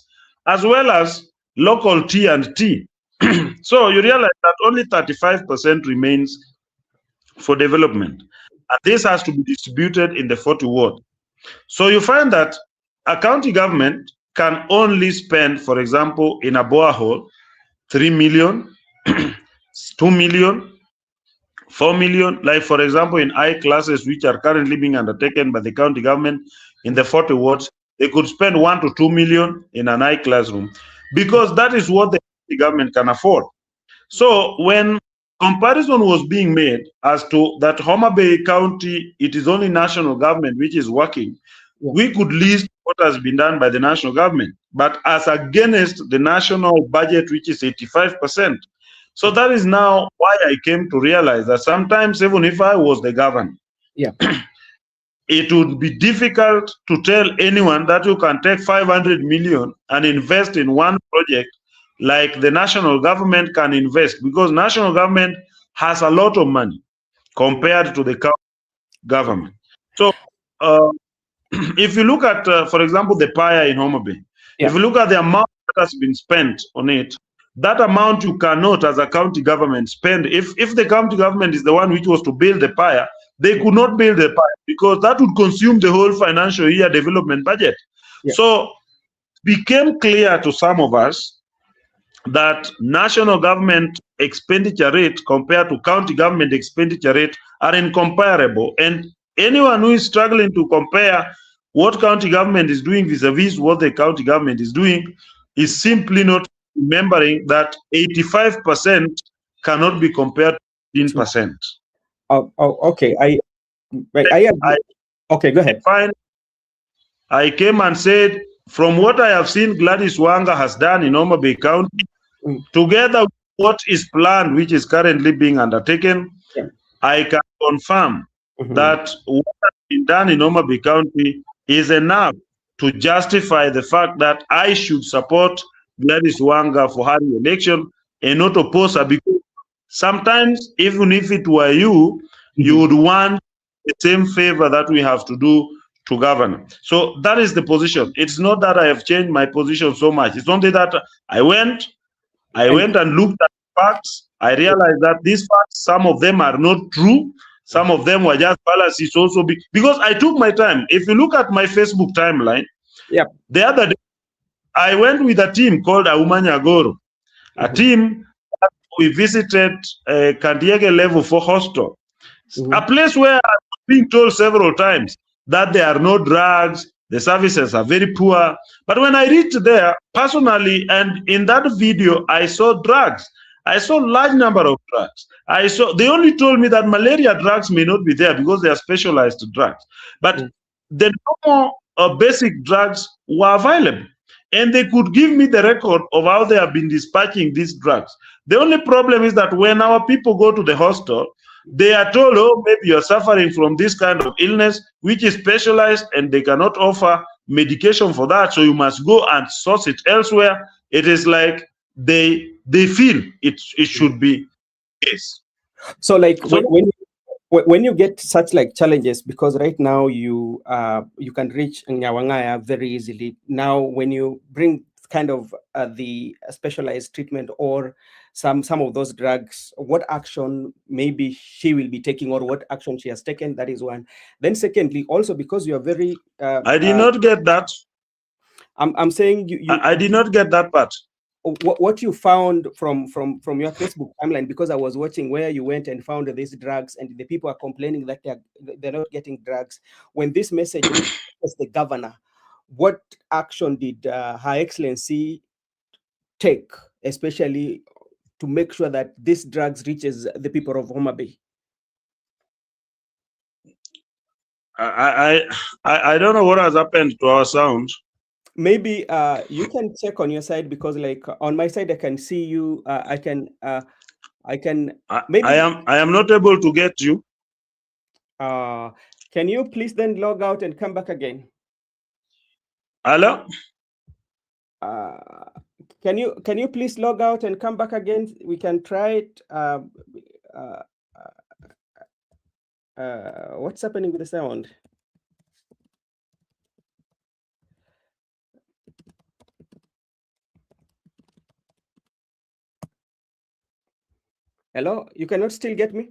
as well as local T and T. So you realize that only 35% remains for development. And this has to be distributed in the 40 ward. So you find that a county government can only spend, for example, in a borehole, 3 million, 2 million, 4 million. Like, for example, in I classes, which are currently being undertaken by the county government in the 40 wards, they could spend 1 to 2 million in an I classroom, because that is what the government can afford. So when comparison was being made as to that Homa Bay County, it is only national government which is working, Yeah. we could list what has been done by the national government, but as against the national budget, which is 85%. So that is now why I came to realize that sometimes, even if I was the governor, Yeah. it would be difficult to tell anyone that you can take 500 million and invest in one project like the national government can invest, because national government has a lot of money Mm, compared to the county yeah. government. So uh, if you look at, for example, the PIA in Homa Bay, if Yeah. you look at the amount that has been spent on it, that amount you cannot, as a county government, spend. If the county government is the one which was to build the PIA, they Yeah. could not build the PIA, because that would consume the whole financial year development budget. Yeah. So it became clear to some of us that national government expenditure rate compared to county government expenditure rate are incomparable. And anyone who is struggling to compare what county government is doing vis-a-vis what the county government is doing is simply not remembering that 85% cannot be compared to 15%. Okay. I I agree. Okay, go ahead. find I came and said, from what I have seen Gladys Wanga has done in Homa Bay County, Mm, together with what is planned, which is currently being undertaken, yeah. I can confirm Mhm. that what has been done in Homa Bay County is enough to justify the fact that I should support Gladys Wanga for her election and not oppose her, because sometimes, even if it were you, you Mhm. would want the same favor that we have to do to governor. So that is the position. It's not that I have changed my position so much. It's only that I And went and looked at facts. I realized that these facts, some of them are not true. Some of them were just fallacies also, because I took my time. If you look at my Facebook timeline, yeah. the other day, I went with a team called Aumanya Goro, a Mhm. team that we visited Kandiege Level 4 Hostel, a Mhm. place where I've been told several times that there are no drugs, the services are very poor. But when I reached there personally, and in that video, I saw drugs. I saw large number of drugs. They only told me that malaria drugs may not be there because they are specialized drugs. But Mm, the normal basic drugs were available. And they could give me the record of how they have been dispatching these drugs. The only problem is that when our people go to the hospital, they are told, oh, maybe you're suffering from this kind of illness, which is specialized, and they cannot offer medication for that. So you must go and source it elsewhere. It is like they feel it mm. should be case. So like So when you get such like challenges, because right now you can reach Nyawangaya very easily. Now when you bring kind of the specialized treatment or some of those drugs, what action maybe she will be taking or what action she has taken, that is one. Then secondly, also because you are very I did not get that. I'm saying you I did not get that part. what you found from your Facebook timeline, because I was watching where you went and found these drugs and the people are complaining that they're not getting drugs. When this message reaches the governor, what action did Her Excellency take, especially to make sure that these drugs reaches the people of Homa Bay? I don't know what has happened to our sound. Maybe you can check on your side, because like on my side I can see you. I can maybe I am not able to get you. Uh, can you please then log out and come back again? Hello? Uh, can you please log out and come back again? We can try it. Uh, what's happening with the sound? Hello, you cannot still get me?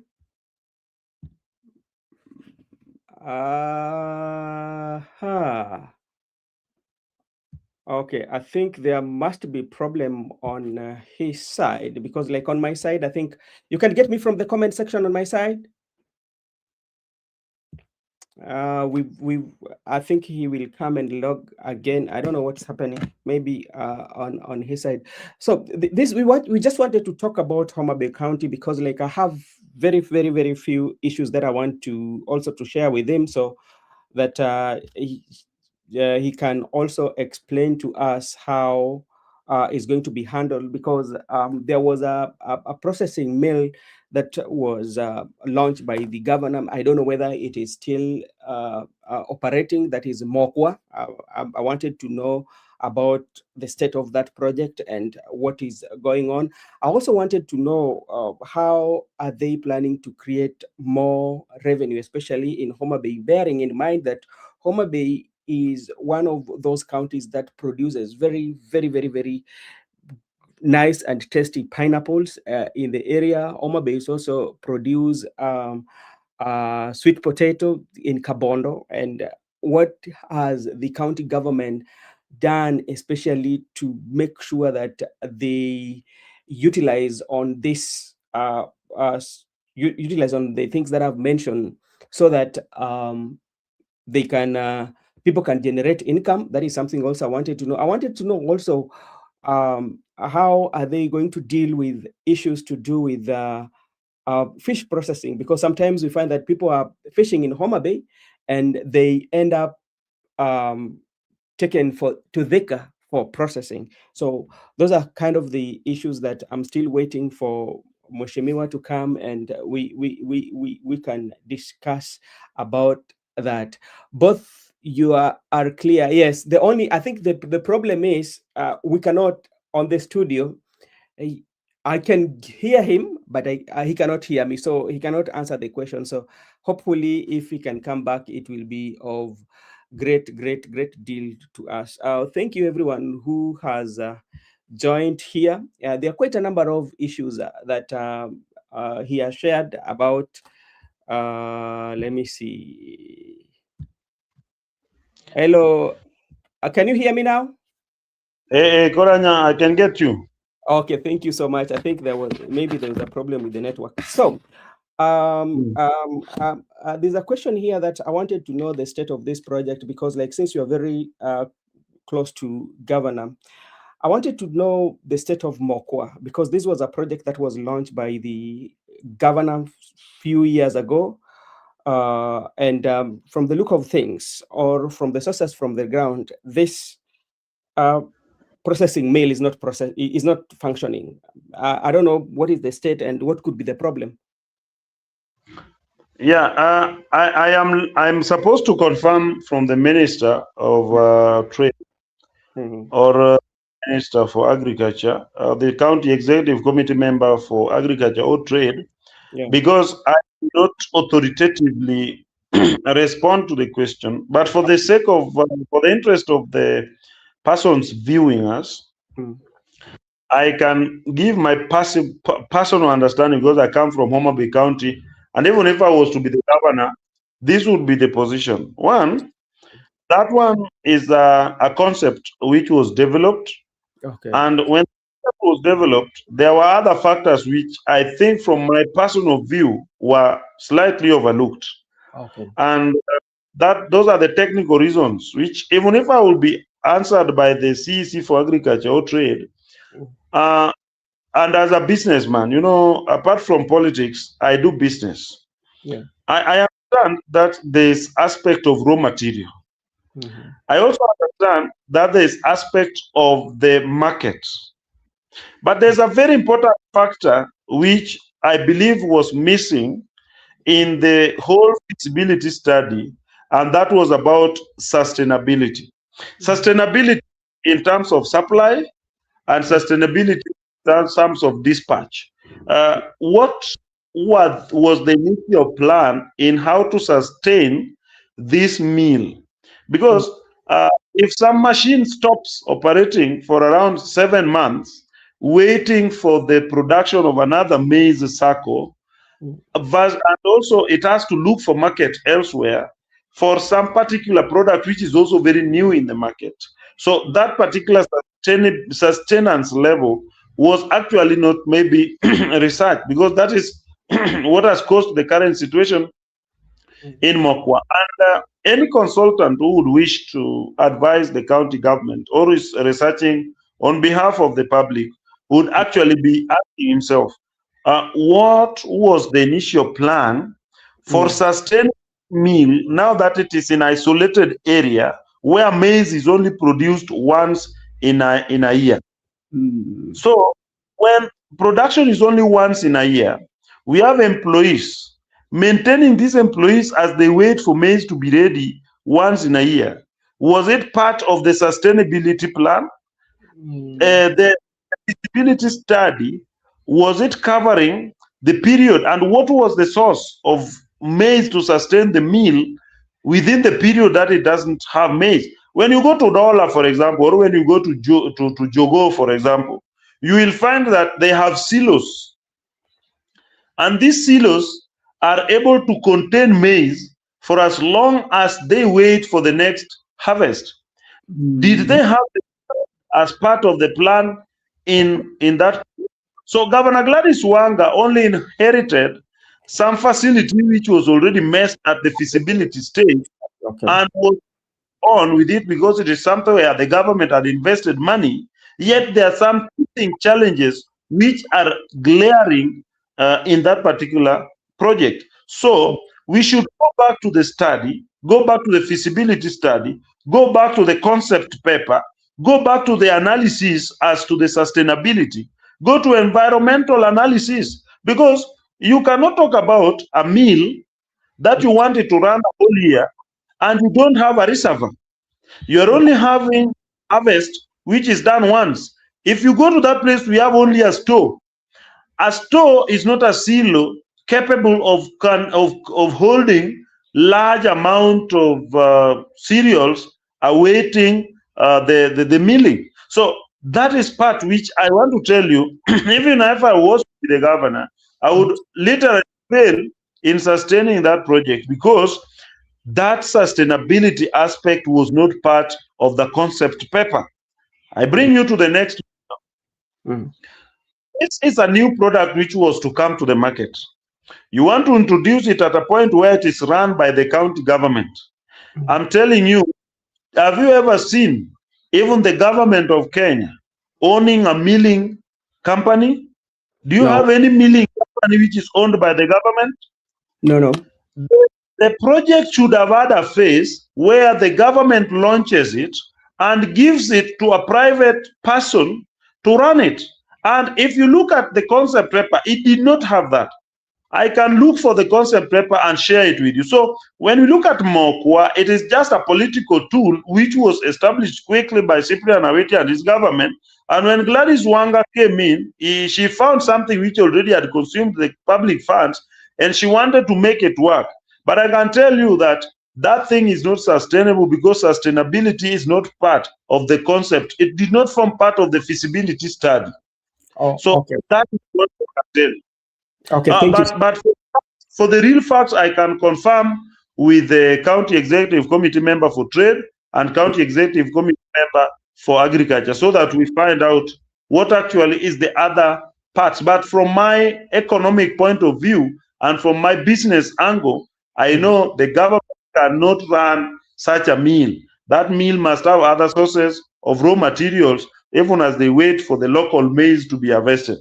Okay, I think there must be problem on his side, because like on my side, I think you can get me from the comment section on my side. We I think he will come and log again. I don't know what's happening. Maybe on his side. So this we just wanted to talk about Homa Bay County, because like I have very few issues that I want to also to share with him, so that he can also explain to us how is going to be handled, because there was a processing mill that was launched by the governor. I don't know whether it is still operating. That is Mokwa. I wanted to know about the state of that project and what is going on. I also wanted to know how are they planning to create more revenue, especially in Homa Bay, bearing in mind that Homa Bay is one of those counties that produces very nice and tasty pineapples in the area. Homa Bay is also produce sweet potato in Kabondo. And what has the county government done, especially to make sure that they utilize on this, utilize on the things that I've mentioned, so that they can people can generate income. That is something also I wanted to know. I wanted to know also, how are they going to deal with issues to do with fish processing, because sometimes we find that people are fishing in Homa Bay and they end up um, taken for to Thika for processing. So those are kind of the issues that I'm still waiting for Moshemiwa to come, and we can discuss about that. Both you are clear. Yes, the only, I think the problem is we cannot on the studio. I I can hear him, but he cannot hear me, so he cannot answer the question. So hopefully, if he can come back, it will be of great deal to us. Thank you, everyone who has joined here. There are quite a number of issues that he has shared about. Let me see. Hello, can you hear me now? Hey, Koranya, I can get you. Okay, thank you so much. I think there was a problem with the network. So there's a question here that I wanted to know the state of this project, because like, since you're very close to governor, I wanted to know the state of Mokwa, because this was a project that was launched by the governor few years ago. And from the look of things, or from the sources from the ground, this uh, processing mill is not functioning. I don't know what is the state and what could be the problem. Yeah, I'm supposed to confirm from the Minister of Trade Mhm. or Minister for Agriculture, the County Executive Committee member for Agriculture or Trade, Yeah. because I do not authoritatively respond to the question, but for the sake of, for the interest of the persons viewing us, Mm. I can give my personal understanding, because I come from Homa Bay County, and even if I was to be the governor, this would be the position. One, that one is a concept which was developed, Okay. and when it was developed, there were other factors which I think, from my personal view, were slightly overlooked, Okay. and that those are the technical reasons which, even if I will be answered by the CEC for Agriculture or Trade, Mm. uh, and as a businessman, apart from politics, I do business. Yeah. I understand that there's aspect of raw material. Mhm. I also understand that there's aspect of the market. But there's a very important factor which I believe was missing in the whole feasibility study, and that was about sustainability. Mhm. Sustainability in terms of supply, and sustainability in terms of dispatch. What was the initial plan in how to sustain this mill? Mm. Because if some machine stops operating for around 7 months, waiting for the production of another maize cycle, Mm. and also it has to look for market elsewhere for some particular product which is also very new in the market. So that particular sustenance level was actually not maybe researched, because that is what has caused the current situation Mm. in Mokwa. And any consultant who would wish to advise the county government or is researching on behalf of the public would actually be asking himself, what was the initial plan for Mm. sustaining meal now that it is in isolated area where maize is only produced once in a year? Mm. So when production is only once in a year, we have employees. Maintaining these employees as they wait for maize to be ready once in a year, was it part of the sustainability plan? Mm. The feasibility study, was it covering the period, and what was the source of maize to sustain the meal within the period that it doesn't have maize? When you go to Dollar, for example, or when you go to Jogo, for example, you will find that they have silos, and these silos are able to contain maize for as long as they wait for the next harvest. Did Mm. they have it as part of the plan in that? So Governor Gladys Wanga only inherited some facility which was already messed at the feasibility stage Okay. and was on with it because it is something where the government had invested money, yet there are some teething challenges which are glaring in that particular project. So we should go back to the study, go back to the feasibility study, go back to the concept paper, go back to the analysis as to the sustainability, go to environmental analysis, because you cannot talk about a mill that you wanted to run a whole year and you don't have a reservoir. You're only having harvest, which is done once. If you go to that place, we have only a store. A store is not a silo capable of holding large amount of cereals awaiting the milling. So that is part which I want to tell you, even if I was the governor, I would literally fail in sustaining that project because that sustainability aspect was not part of the concept paper. I bring you to the next. Mm. It's a new product which was to come to the market. You want to introduce it at a point where it is run by the county government. I'm telling you, have you ever seen even the government of Kenya owning a milling company? Do you No, have any milling company which is owned by the government? no, no. The project should have had a phase where the government launches it and gives it to a private person to run it. And if you look at the concept paper, it did not have that. I can look for the concept paper and share it with you. So when we look at Mokwa, it is just a political tool which was established quickly by Cyprian Aweti and his government. And when Gladys Wanga came in, she found something which already had consumed the public funds, and she wanted to make it work. But I can tell you that that thing is not sustainable because sustainability is not part of the concept. It did not form part of the feasibility study. Oh, So okay. that is what I can tell you. Okay, thank you. But for the real facts, I can confirm with the county executive committee member for trade and county executive committee member for agriculture so that we find out what actually is the other parts. But from my economic point of view and from my business angle, I know the government cannot run such a mill. That mill must have other sources of raw materials, even as they wait for the local maize to be harvested.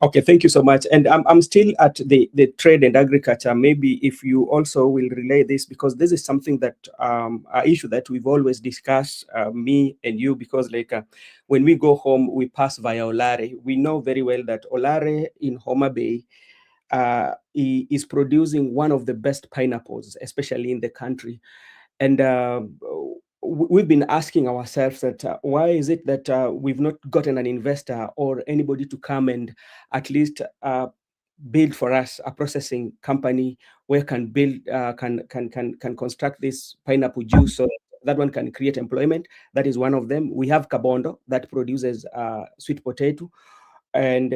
Okay, thank you so much. And I'm still at the trade and agriculture. Maybe if you also will relay this, because this is something that an issue that we've always discussed, me and you, because like when we go home, we pass via Olare. We know very well that Olare in Homa Bay is producing one of the best pineapples, especially in the country. And we've been asking ourselves that why is it that we've not gotten an investor or anybody to come and at least build for us a processing company where can build can construct this pineapple juice so that one can create employment. That is one of them. We have Kabondo that produces sweet potato. And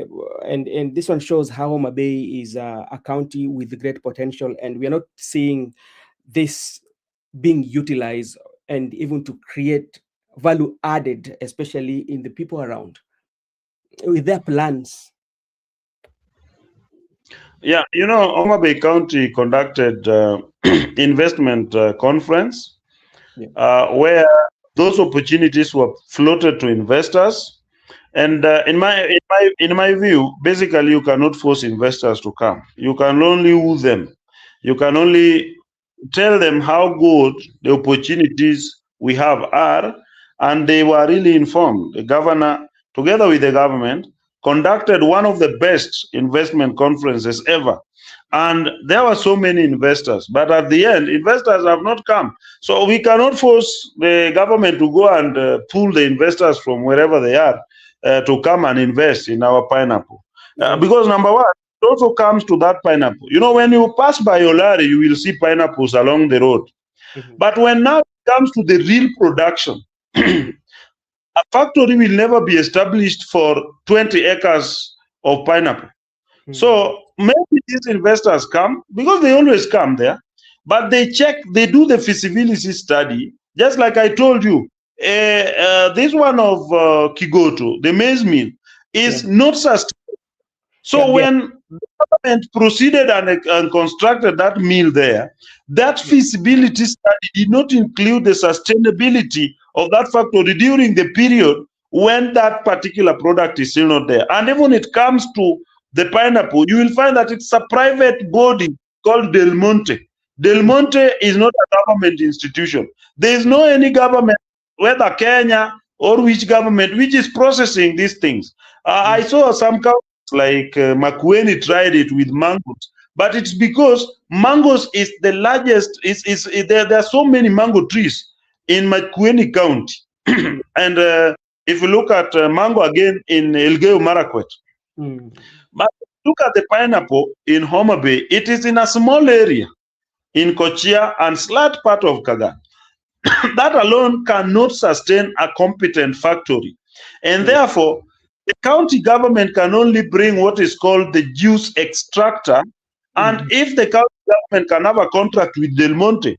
this one shows how Homa Bay is a county with great potential, and we are not seeing this being utilized and even to create value added, especially in the people around with their plans. Yeah, you know, Homa Bay County conducted investment conference where those opportunities were floated to investors. And in my view, basically, you cannot force investors to come. You can only woo them. You can only tell them how good the opportunities we have are, and they were really informed. The governor, together with the government, conducted one of the best investment conferences ever. And there were so many investors, but at the end, investors have not come. So we cannot force the government to go and pull the investors from wherever they are to come and invest in our pineapple. Because number one, it also comes to that pineapple. You know, when you pass by Olari, you will see pineapples along the road. But when now it comes to the real production, a factory will never be established for 20 acres of pineapple. So maybe these investors come because they always come there, but they check, they do the feasibility study. Just like I told you, this one of Kigoto, the maize mill, is not sustainable. So when the government proceeded and constructed that mill there, that feasibility study did not include the sustainability of that factory during the period when that particular product is still not there. And even when it comes to the pineapple, you will find that it's a private body called Del Monte. Del Monte is not a government institution. There is no any government, whether Kenya or which government, which is processing these things. I saw some like Makueni tried it with mangoes, but it's because mangoes is the largest. There are so many mango trees in Makueni County, and if you look at mango again in Elgeyo Marakwet, but look at the pineapple in Homa Bay. It is in a small area in Kochia and slight part of Kagan. That alone cannot sustain a competent factory, and therefore the county government can only bring what is called the juice extractor. And if the county government can have a contract with Del Monte,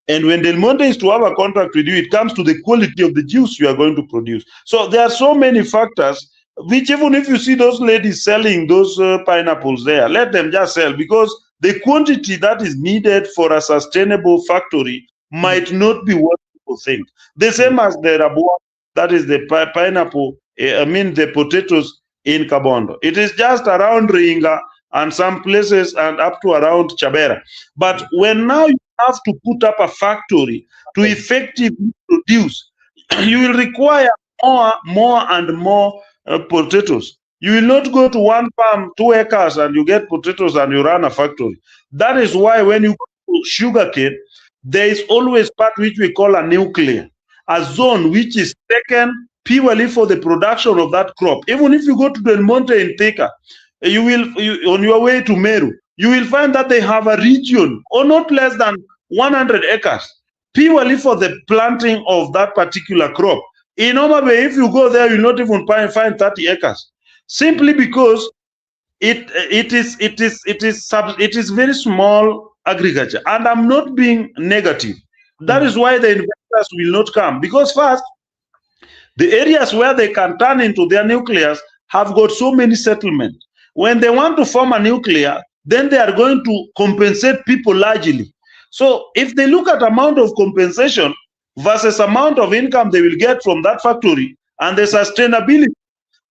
and when Del Monte is to have a contract with you, it comes to the quality of the juice you are going to produce. So there are so many factors, which even if you see those ladies selling those pineapples there, let them just sell, because the quantity that is needed for a sustainable factory might not be what people think. The same as the rabua, that is the pineapple, the potatoes in Kabondo. It is just around Ringa and some places and up to around Chabera. But when now you have to put up a factory to effectively produce, you will require more and more potatoes. You will not go to one farm, 2 acres, and you get potatoes and you run a factory. That is why when you go to sugarcane, there is always part which we call a nuclear, a zone which is taken purely for the production of that crop. Even if you go to Del Monte in Thika, on your way to Meru, you will find that they have a region or not less than 100 acres purely for the planting of that particular crop. In Homa Bay, if you go there, you'll not even find 30 acres, simply because it is very small agriculture. And I'm not being negative. That is why the investors will not come, because first, the areas where they can turn into their nuclears have got so many settlements. When they want to form a nuclear, then they are going to compensate people largely. So if they look at amount of compensation versus amount of income they will get from that factory and the sustainability,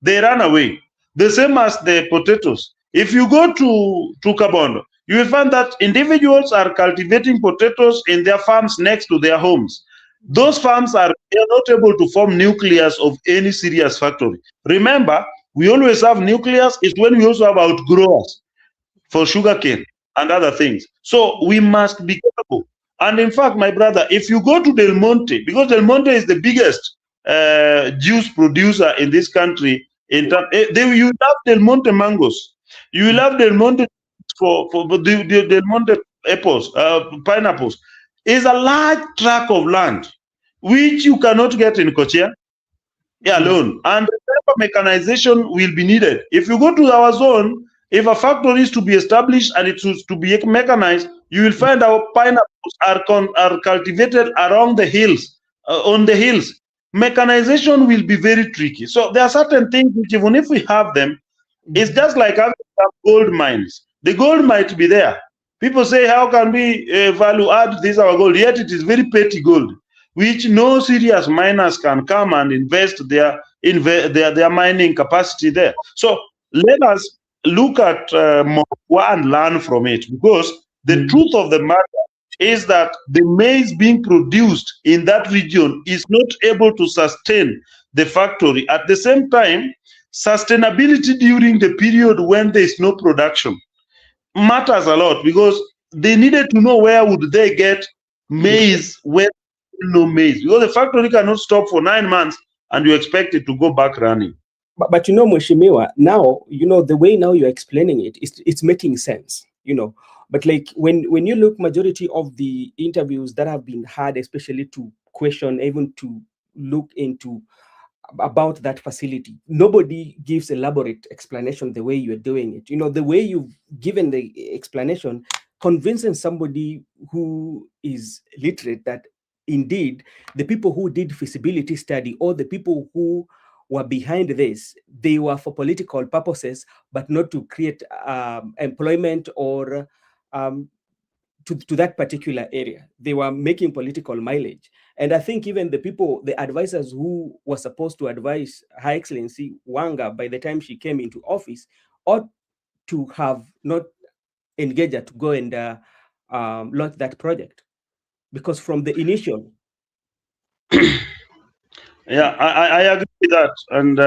they run away. The same as the potatoes. If you go to Kabondo, you will find that individuals are cultivating potatoes in their farms next to their homes. Those farms are not able to form nucleus of any serious factory. Remember, we always have nucleus. It's when we also have outgrowers for sugarcane and other things. So we must be careful. And in fact, my brother, if you go to Del Monte, because Del Monte is the biggest juice producer in this country, you have Del Monte mangoes. You will have Del Monte for the Del Monte apples, pineapples. Is a large tract of land which you cannot get in Kochia alone. And the mechanization will be needed. If you go to our zone, if a factory is to be established and it is to be mechanized, you will find our pineapples are cultivated around the hills, on the hills. Mechanization will be very tricky. So there are certain things which, even if we have them, it's just like having some gold mines. The gold might be there. People say, how can we value add this our gold? Yet it is very petty gold, which no serious miners can come and invest their mining capacity there. So let us look at Mokwa and learn from it, because the truth of the matter is that the maize being produced in that region is not able to sustain the factory. At the same time, sustainability during the period when there is no production matters a lot, because they needed to know where would they get maize when no maize, because the factory cannot stop for 9 months and you expect it to go back running. But Mheshimiwa, now, the way now you're explaining it, it's making sense, But like when you look, majority of the interviews that have been had, especially to question, even to look into about that facility, nobody gives elaborate explanation the way you're doing it. The way you've given the explanation, convincing somebody who is literate that indeed the people who did feasibility study, or the people who were behind this, they were for political purposes, but not to create employment or to that particular area. They were making political mileage. And I think even the people, the advisors who were supposed to advise Her Excellency Wanga by the time she came into office, ought to have not engaged her to go and launch that project. Because from the initial. Yeah, I agree with that. And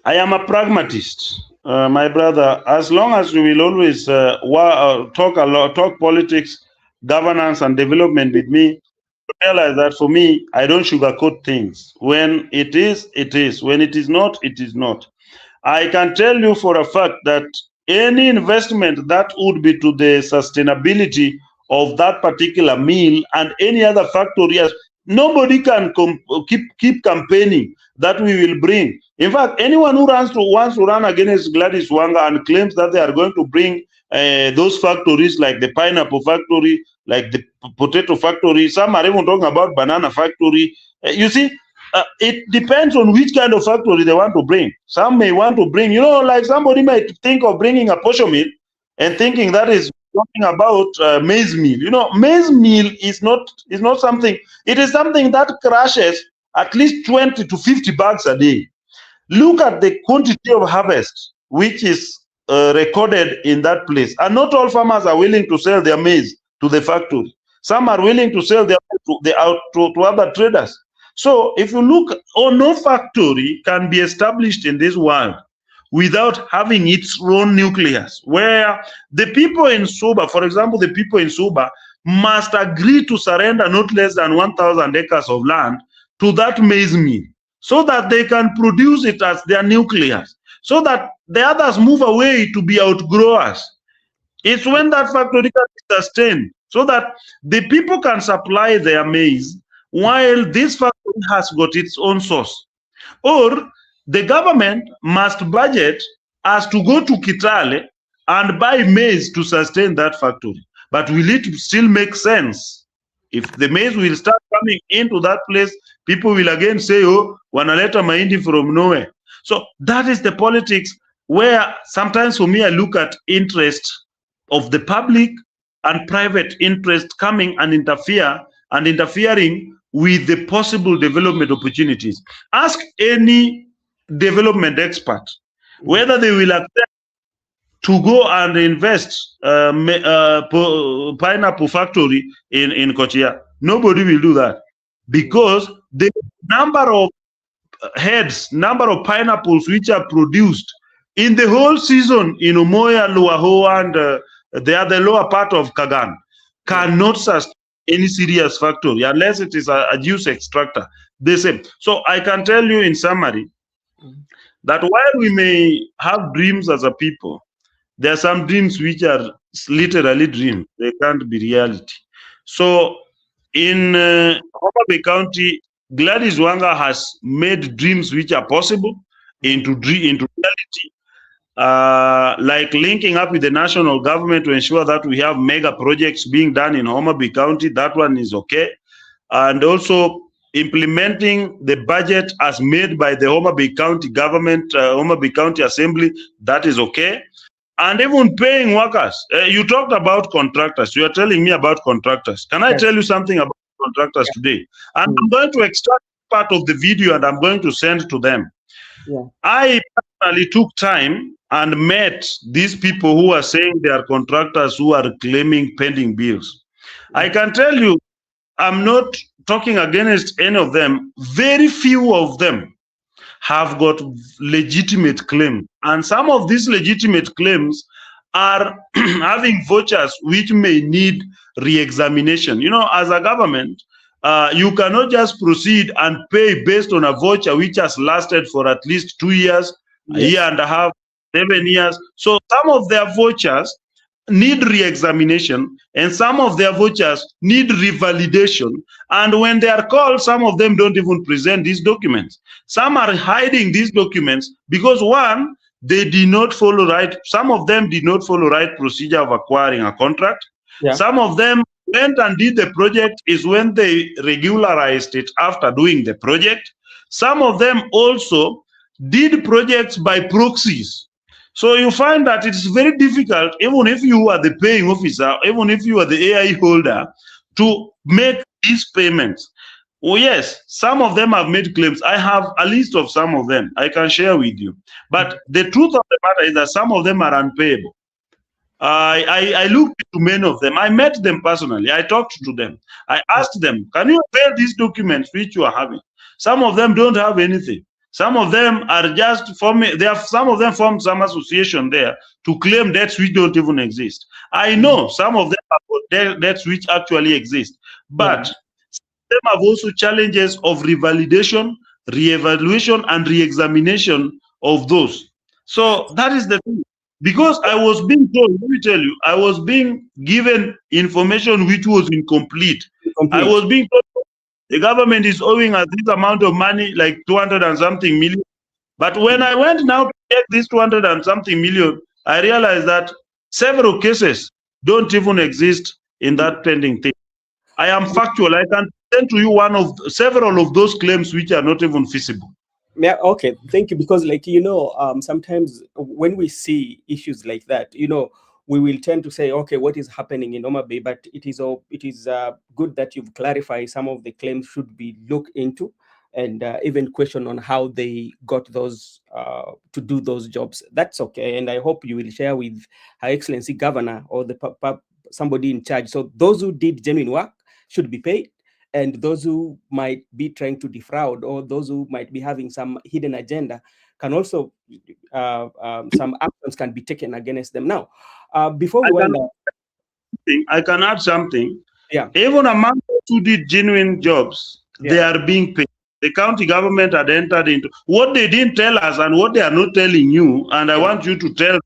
I am a pragmatist, my brother. As long as we will always talk politics, governance, and development with me, realize that for me, I don't sugarcoat things. When it is, it is. When it is not, it is not. I can tell you for a fact that any investment that would be to the sustainability of that particular mill and any other factory, yes, nobody can keep campaigning that we will bring. In fact, anyone who wants to run against Gladys Wanga and claims that they are going to bring those factories like the pineapple factory, like the potato factory, some are even talking about banana factory. You see, it depends on which kind of factory they want to bring. Some may want to bring, like somebody might think of bringing a posho mill and thinking that is talking about maize meal. Maize meal is not something. It is something that crashes at least 20 to 50 bags a day. Look at the quantity of harvest which is recorded in that place. And not all farmers are willing to sell their maize to the factory. Some are willing to sell their to other traders. So if you look, no factory can be established in this world without having its own nucleus, where the people in Suba, for example, the people in Suba must agree to surrender not less than 1,000 acres of land to that maize mill so that they can produce it as their nucleus, so that the others move away to be outgrowers. It's when that factory can be sustained so that the people can supply their maize while this factory has got its own source. Or the government must budget as to go to Kitale and buy maize to sustain that factory. But will it still make sense? If the maize will start coming into that place, people will again say, oh, wanaleta mahindi from nowhere. So that is the politics where sometimes for me I look at interest of the public and private interest coming and interfering with the possible development opportunities. Ask any development expert whether they will accept to go and invest pineapple factory in Kochia. Nobody will do that because the number of number of pineapples which are produced in the whole season in Umoya, Luaho, and the lower part of Kagan cannot sustain any serious factory unless it is a juice extractor. The same. So I can tell you in summary that while we may have dreams as a people, there are some dreams which are literally dreams. They can't be reality. So in Homa Bay County, Gladys Wanga has made dreams which are possible into reality. Like linking up with the national government to ensure that we have mega projects being done in Homa Bay County. That one is okay. And also implementing the budget as made by the Homa Bay County government, Homa Bay County Assembly, that is okay. And even paying workers. You talked about contractors. You are telling me about contractors. Can I tell you something about contractors today? And I'm going to extract part of the video and I'm going to send to them. I personally took time and met these people who are saying they are contractors who are claiming pending bills. I can tell you, I'm not talking against any of them. Very few of them have got legitimate claims. And some of these legitimate claims are having vouchers which may need re-examination. As a government, you cannot just proceed and pay based on a voucher which has lasted for at least 2 years, a year and a half, 7 years. So some of their vouchers need re-examination and some of their vouchers need revalidation. And when they are called, some of them don't even present these documents. Some are hiding these documents because one, they did not follow right. Some of them did not follow right procedure of acquiring a contract. Some of them went and did the project is when they regularized it after doing the project. Some of them also did projects by proxies. So you find that it's very difficult, even if you are the paying officer, even if you are the AI holder, to make these payments. Oh, yes, some of them have made claims. I have a list of some of them I can share with you. But the truth of the matter is that some of them are unpayable. I looked into many of them. I met them personally. I talked to them. I asked them, can you pay these documents which you are having? Some of them don't have anything. Some of them are just forming, some of them formed some association there to claim debts which don't even exist. I know some of them have debts which actually exist, Yeah. but them have also challenges of revalidation, re-evaluation, and re-examination of those. So that is the thing. Because I was being told, let me tell you, I was being given information which was incomplete. I Complete. was being told the government is owing us this amount of money, like 200 and something million. But when I went now to check this 200 and something million, I realized that several cases don't even exist in that pending thing. I am factual. I can send to you one of several of those claims which are not even feasible. Yeah, okay, thank you. Because, like, sometimes when we see issues like that, we will tend to say, okay, what is happening in Oma Bay? But it is good that you've clarified some of the claims should be looked into, and even question on how they got those to do those jobs. That's okay, and I hope you will share with Her Excellency Governor or somebody in charge. So those who did genuine work should be paid, and those who might be trying to defraud, or those who might be having some hidden agenda, can also some actions can be taken against them. Now, before we I can, wind up, I can add something. yeah, Even among those who did genuine jobs, they yeah, are being paid. The county government had entered into what they didn't tell us and what they are not telling you, and I yeah, want you to tell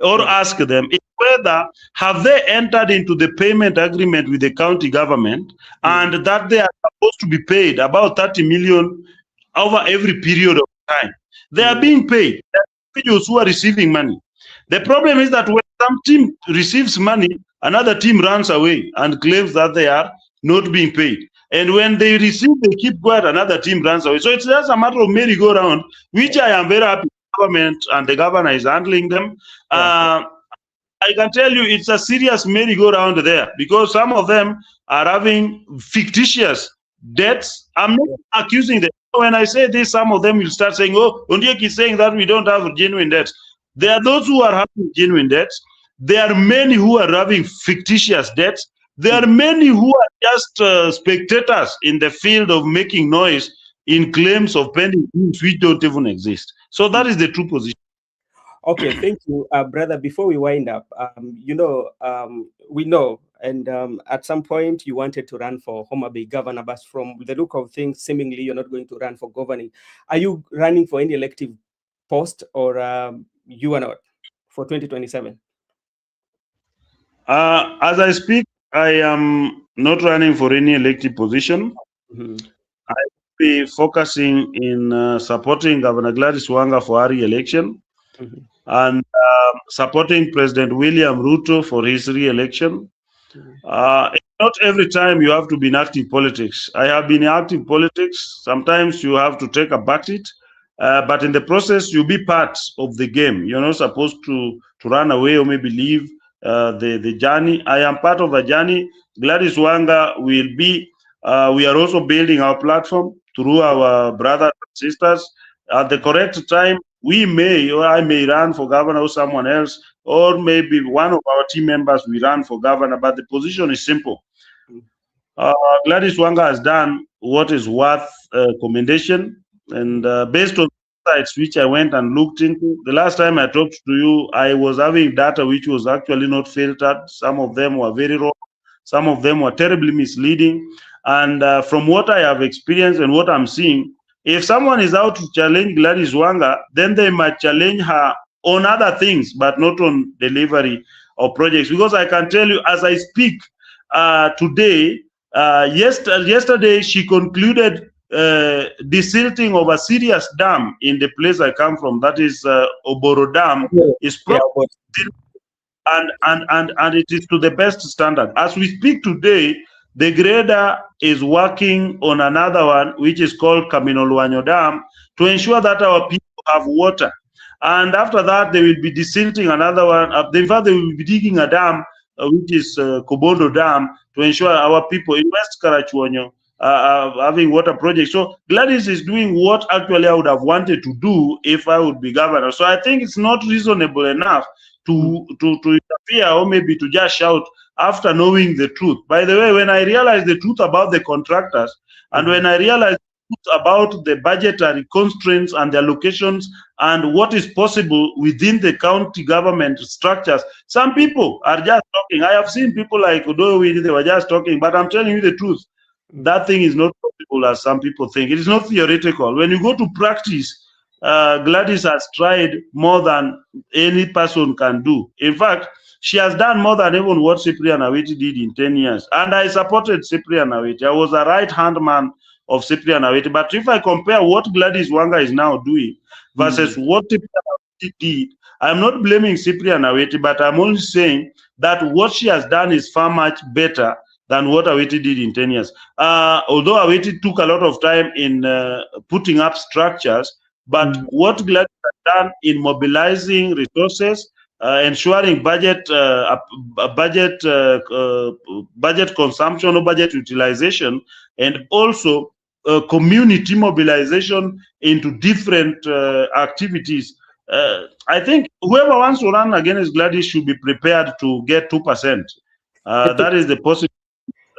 or yeah, ask them is whether have they entered into the payment agreement with the county government mm, and that they are supposed to be paid about 30 million over every period of time. They are mm, being paid. There are individuals who are receiving money. The problem is that when some team receives money, another team runs away and claims that they are not being paid. And when they receive, they keep quiet, another team runs away. So it's just a matter of merry-go-round, which I am very happy the government and the governor is handling them. yeah, I can tell you it's a serious merry-go-round there because some of them are having fictitious debts. I'm not yeah, accusing them. When I say this, some of them will start saying, oh, Ondiek is saying that we don't have genuine debts. There are those who are having genuine debts. There are many who are having fictitious debts. There are mm, many who are just spectators in the field of making noise in claims of pending things which don't even exist. So that mm. is the true position. Okay, thank you, brother. Before we wind up, we know, and at some point you wanted to run for Homa Bay governor, but from the look of things, seemingly you're not going to run for governing. Are you running for any elective post, or you are not for 2027? As I speak, I am not running for any elected position. Mhm, I will be focusing in supporting Governor Gladys Wanga for her re-election mhm, and supporting President William Ruto for his re-election. mhm, Not every time you have to be in active politics. I have been in active politics. Sometimes you have to take a back seat, but in the process, you'll be part of the game. You're not supposed to run away or maybe leave the journey. I am part of the journey. Gladys Wanga will be. We are also building our platform through our brothers and sisters. At the correct time, we may or I may run for governor or someone else, or maybe one of our team members will run for governor, but the position is simple. mhm, Uh, Gladys Wanga has done what is worth commendation, and mhm, based on sites which I went and looked into, the last time I talked to you, I was having data which was actually not filtered. Some of them were very wrong, some of them were terribly misleading, and from what I have experienced and what I'm seeing, if someone is out to challenge Gladys Wanga, then they might challenge her on other things, but not on delivery of projects. Because I can tell you, as I speak today, yesterday she concluded desilting of a serious dam in the place I come from, that is Oboro Dam, is yeah, but and it is to the best standard. As we speak today, The grader is working on another one, which is called Kaminolwanyo Dam, to ensure that our people have water. And after that, they will be desilting another one. In fact, they will be digging a dam, which is Kobondo Dam, to ensure our people in West Karachuonyo having water projects. So Gladys is doing what actually I would have wanted to do if I would be governor. So I think it's not reasonable enough to interfere, or maybe to just shout after knowing the truth. By the way, when I realized the truth about the contractors, and when I realized the truth about the budgetary constraints and the allocations and what is possible within the county government structures, some people are just talking. I have seen people like Odowi, they were just talking, but I'm telling you the truth. That thing is not possible as some people think. It is not theoretical. When you go to practice, Gladys has tried more than any person can do. In fact, she has done more than even what Cyprian Awiti did in 10 years. And I supported Cyprian Awiti. I was a right-hand man of Cyprian Awiti. But if I compare what Gladys Wanga is now doing versus what Cyprian Awiti did, I'm not blaming Cyprian Awiti, but I'm only saying that what she has done is far much better than what Awiti did in 10 years. Although Awiti took a lot of time in putting up structures, but what Gladys has done in mobilizing resources, ensuring budget consumption or budget utilization, and also community mobilization into different activities. I think whoever wants to run against Gladys should be prepared to get 2%. That is the possibility.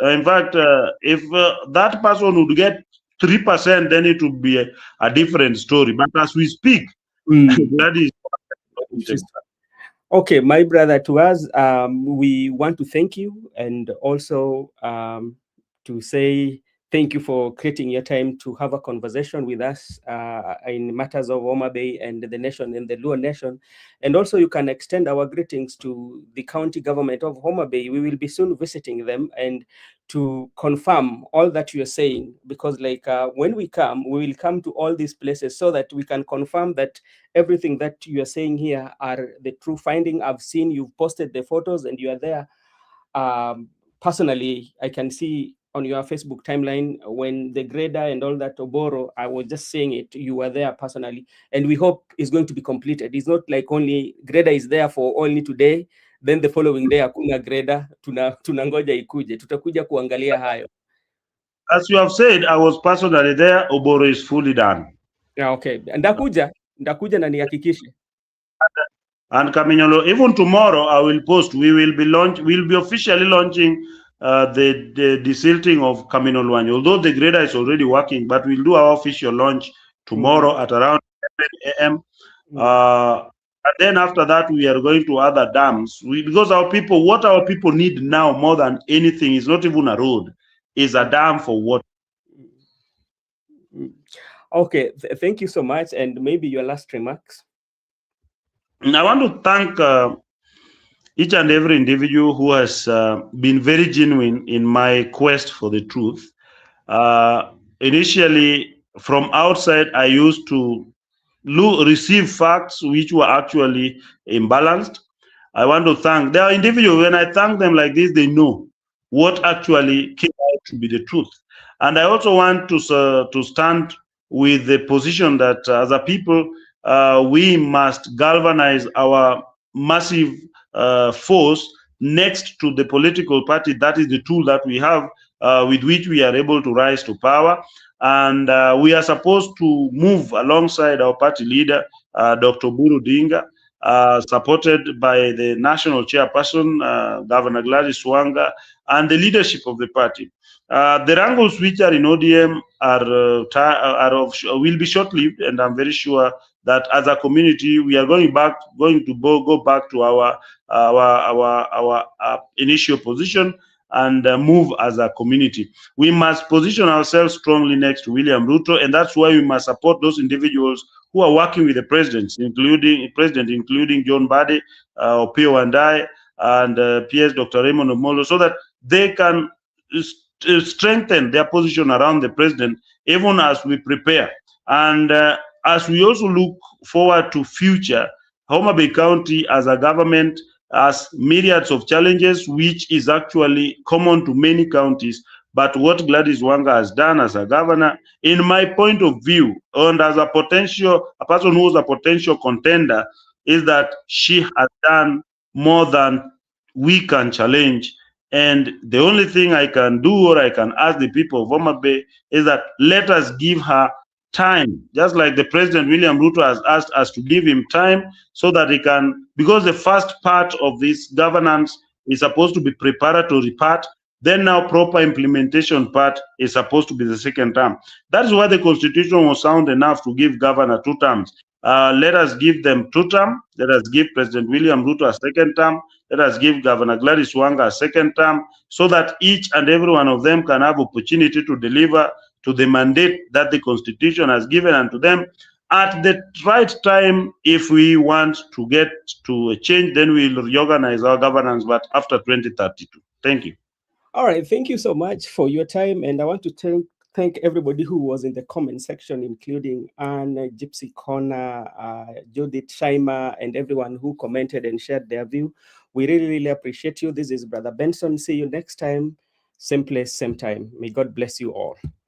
In fact, if that person would get 3%, then it would be a different story. But as we speak, that is. Okay, my brother, to us, we want to thank you, and also to say thank you for creating your time to have a conversation with us in matters of Homa Bay and the nation and the Luo nation. And also you can extend our greetings to the county government of Homa Bay. We will be soon visiting them and to confirm all that you're saying, because like when we come, we will come to all these places so that we can confirm that everything that you are saying here are the true finding. I've seen you've posted the photos and you are there. Personally, I can see on your Facebook timeline when the grader and all that Oboro, I was just saying it, you were there personally, and we hope it's going to be completed. It's not like only grader is there for only today, then the following day hakuna grader, tunangoja ikuje, tutakuja kuangalia hayo. As you have said, I was personally there. Oboro is fully done. Yeah, okay. Ndakuja na nihakikishe. And Kaminyolo, even tomorrow I will post. We'll be officially launching the desilting of Kaminolwanyo. Although the grader is already working, but we'll do our official launch tomorrow at around 11 a.m. And then after that, we are going to other dams. Because what our people need now more than anything is not even a road, is a dam for water. Okay, thank you so much. And maybe your last remarks. And I want to thank each and every individual who has been very genuine in my quest for the truth. Initially, from outside, I used to receive facts which were actually imbalanced. I want to thank, there are individuals, when I thank them like this, they know what actually came out to be the truth. And I also want to stand with the position that as a people, we must galvanize our massive force next to the political party. That is the tool that we have with which we are able to rise to power. And we are supposed to move alongside our party leader, Dr. Buru Dinga, supported by the national chairperson, Governor Gladys Wanga, and the leadership of the party. The wrangles which are in ODM will be short-lived, and I'm very sure that as a community we are going to go back to our initial position and move as a community. We must position ourselves strongly next to William Ruto, and that's why we must support those individuals who are working with the president, including John Bade, Opio Wandai, and PS Dr. Raymond Omolo, so that they can strengthen their position around the president, even as we prepare. And as we also look forward to future, Homa Bay County as a government has myriads of challenges, which is actually common to many counties. But what Gladys Wanga has done as a governor, in my point of view, and as a person who is a potential contender, is that she has done more than we can challenge. And the only thing I can do, or I can ask the people of Homa Bay, is that let us give her time, just like the President William Ruto has asked us to give him time so that he can, because the first part of this governance is supposed to be preparatory part, then now proper implementation part is supposed to be the second term. That is why the constitution was sound enough to give governor 2 terms. Let us give them 2 terms. Let us give President William Ruto a second term. Let us give Governor Gladys Wanga a second term, so that each and every one of them can have opportunity to deliver to the mandate that the constitution has given unto them at the right time. If we want to get to a change, then we'll reorganize our governance, but after 2032. Thank you. All right, thank you so much for your time, and I want to thank everybody who was in the comment section, including Anne, Gypsy Connor, Judith Shaima, and everyone who commented and shared their view. We really, really appreciate you. This is Brother Benson. See you next time, same place, same time. May God bless you all.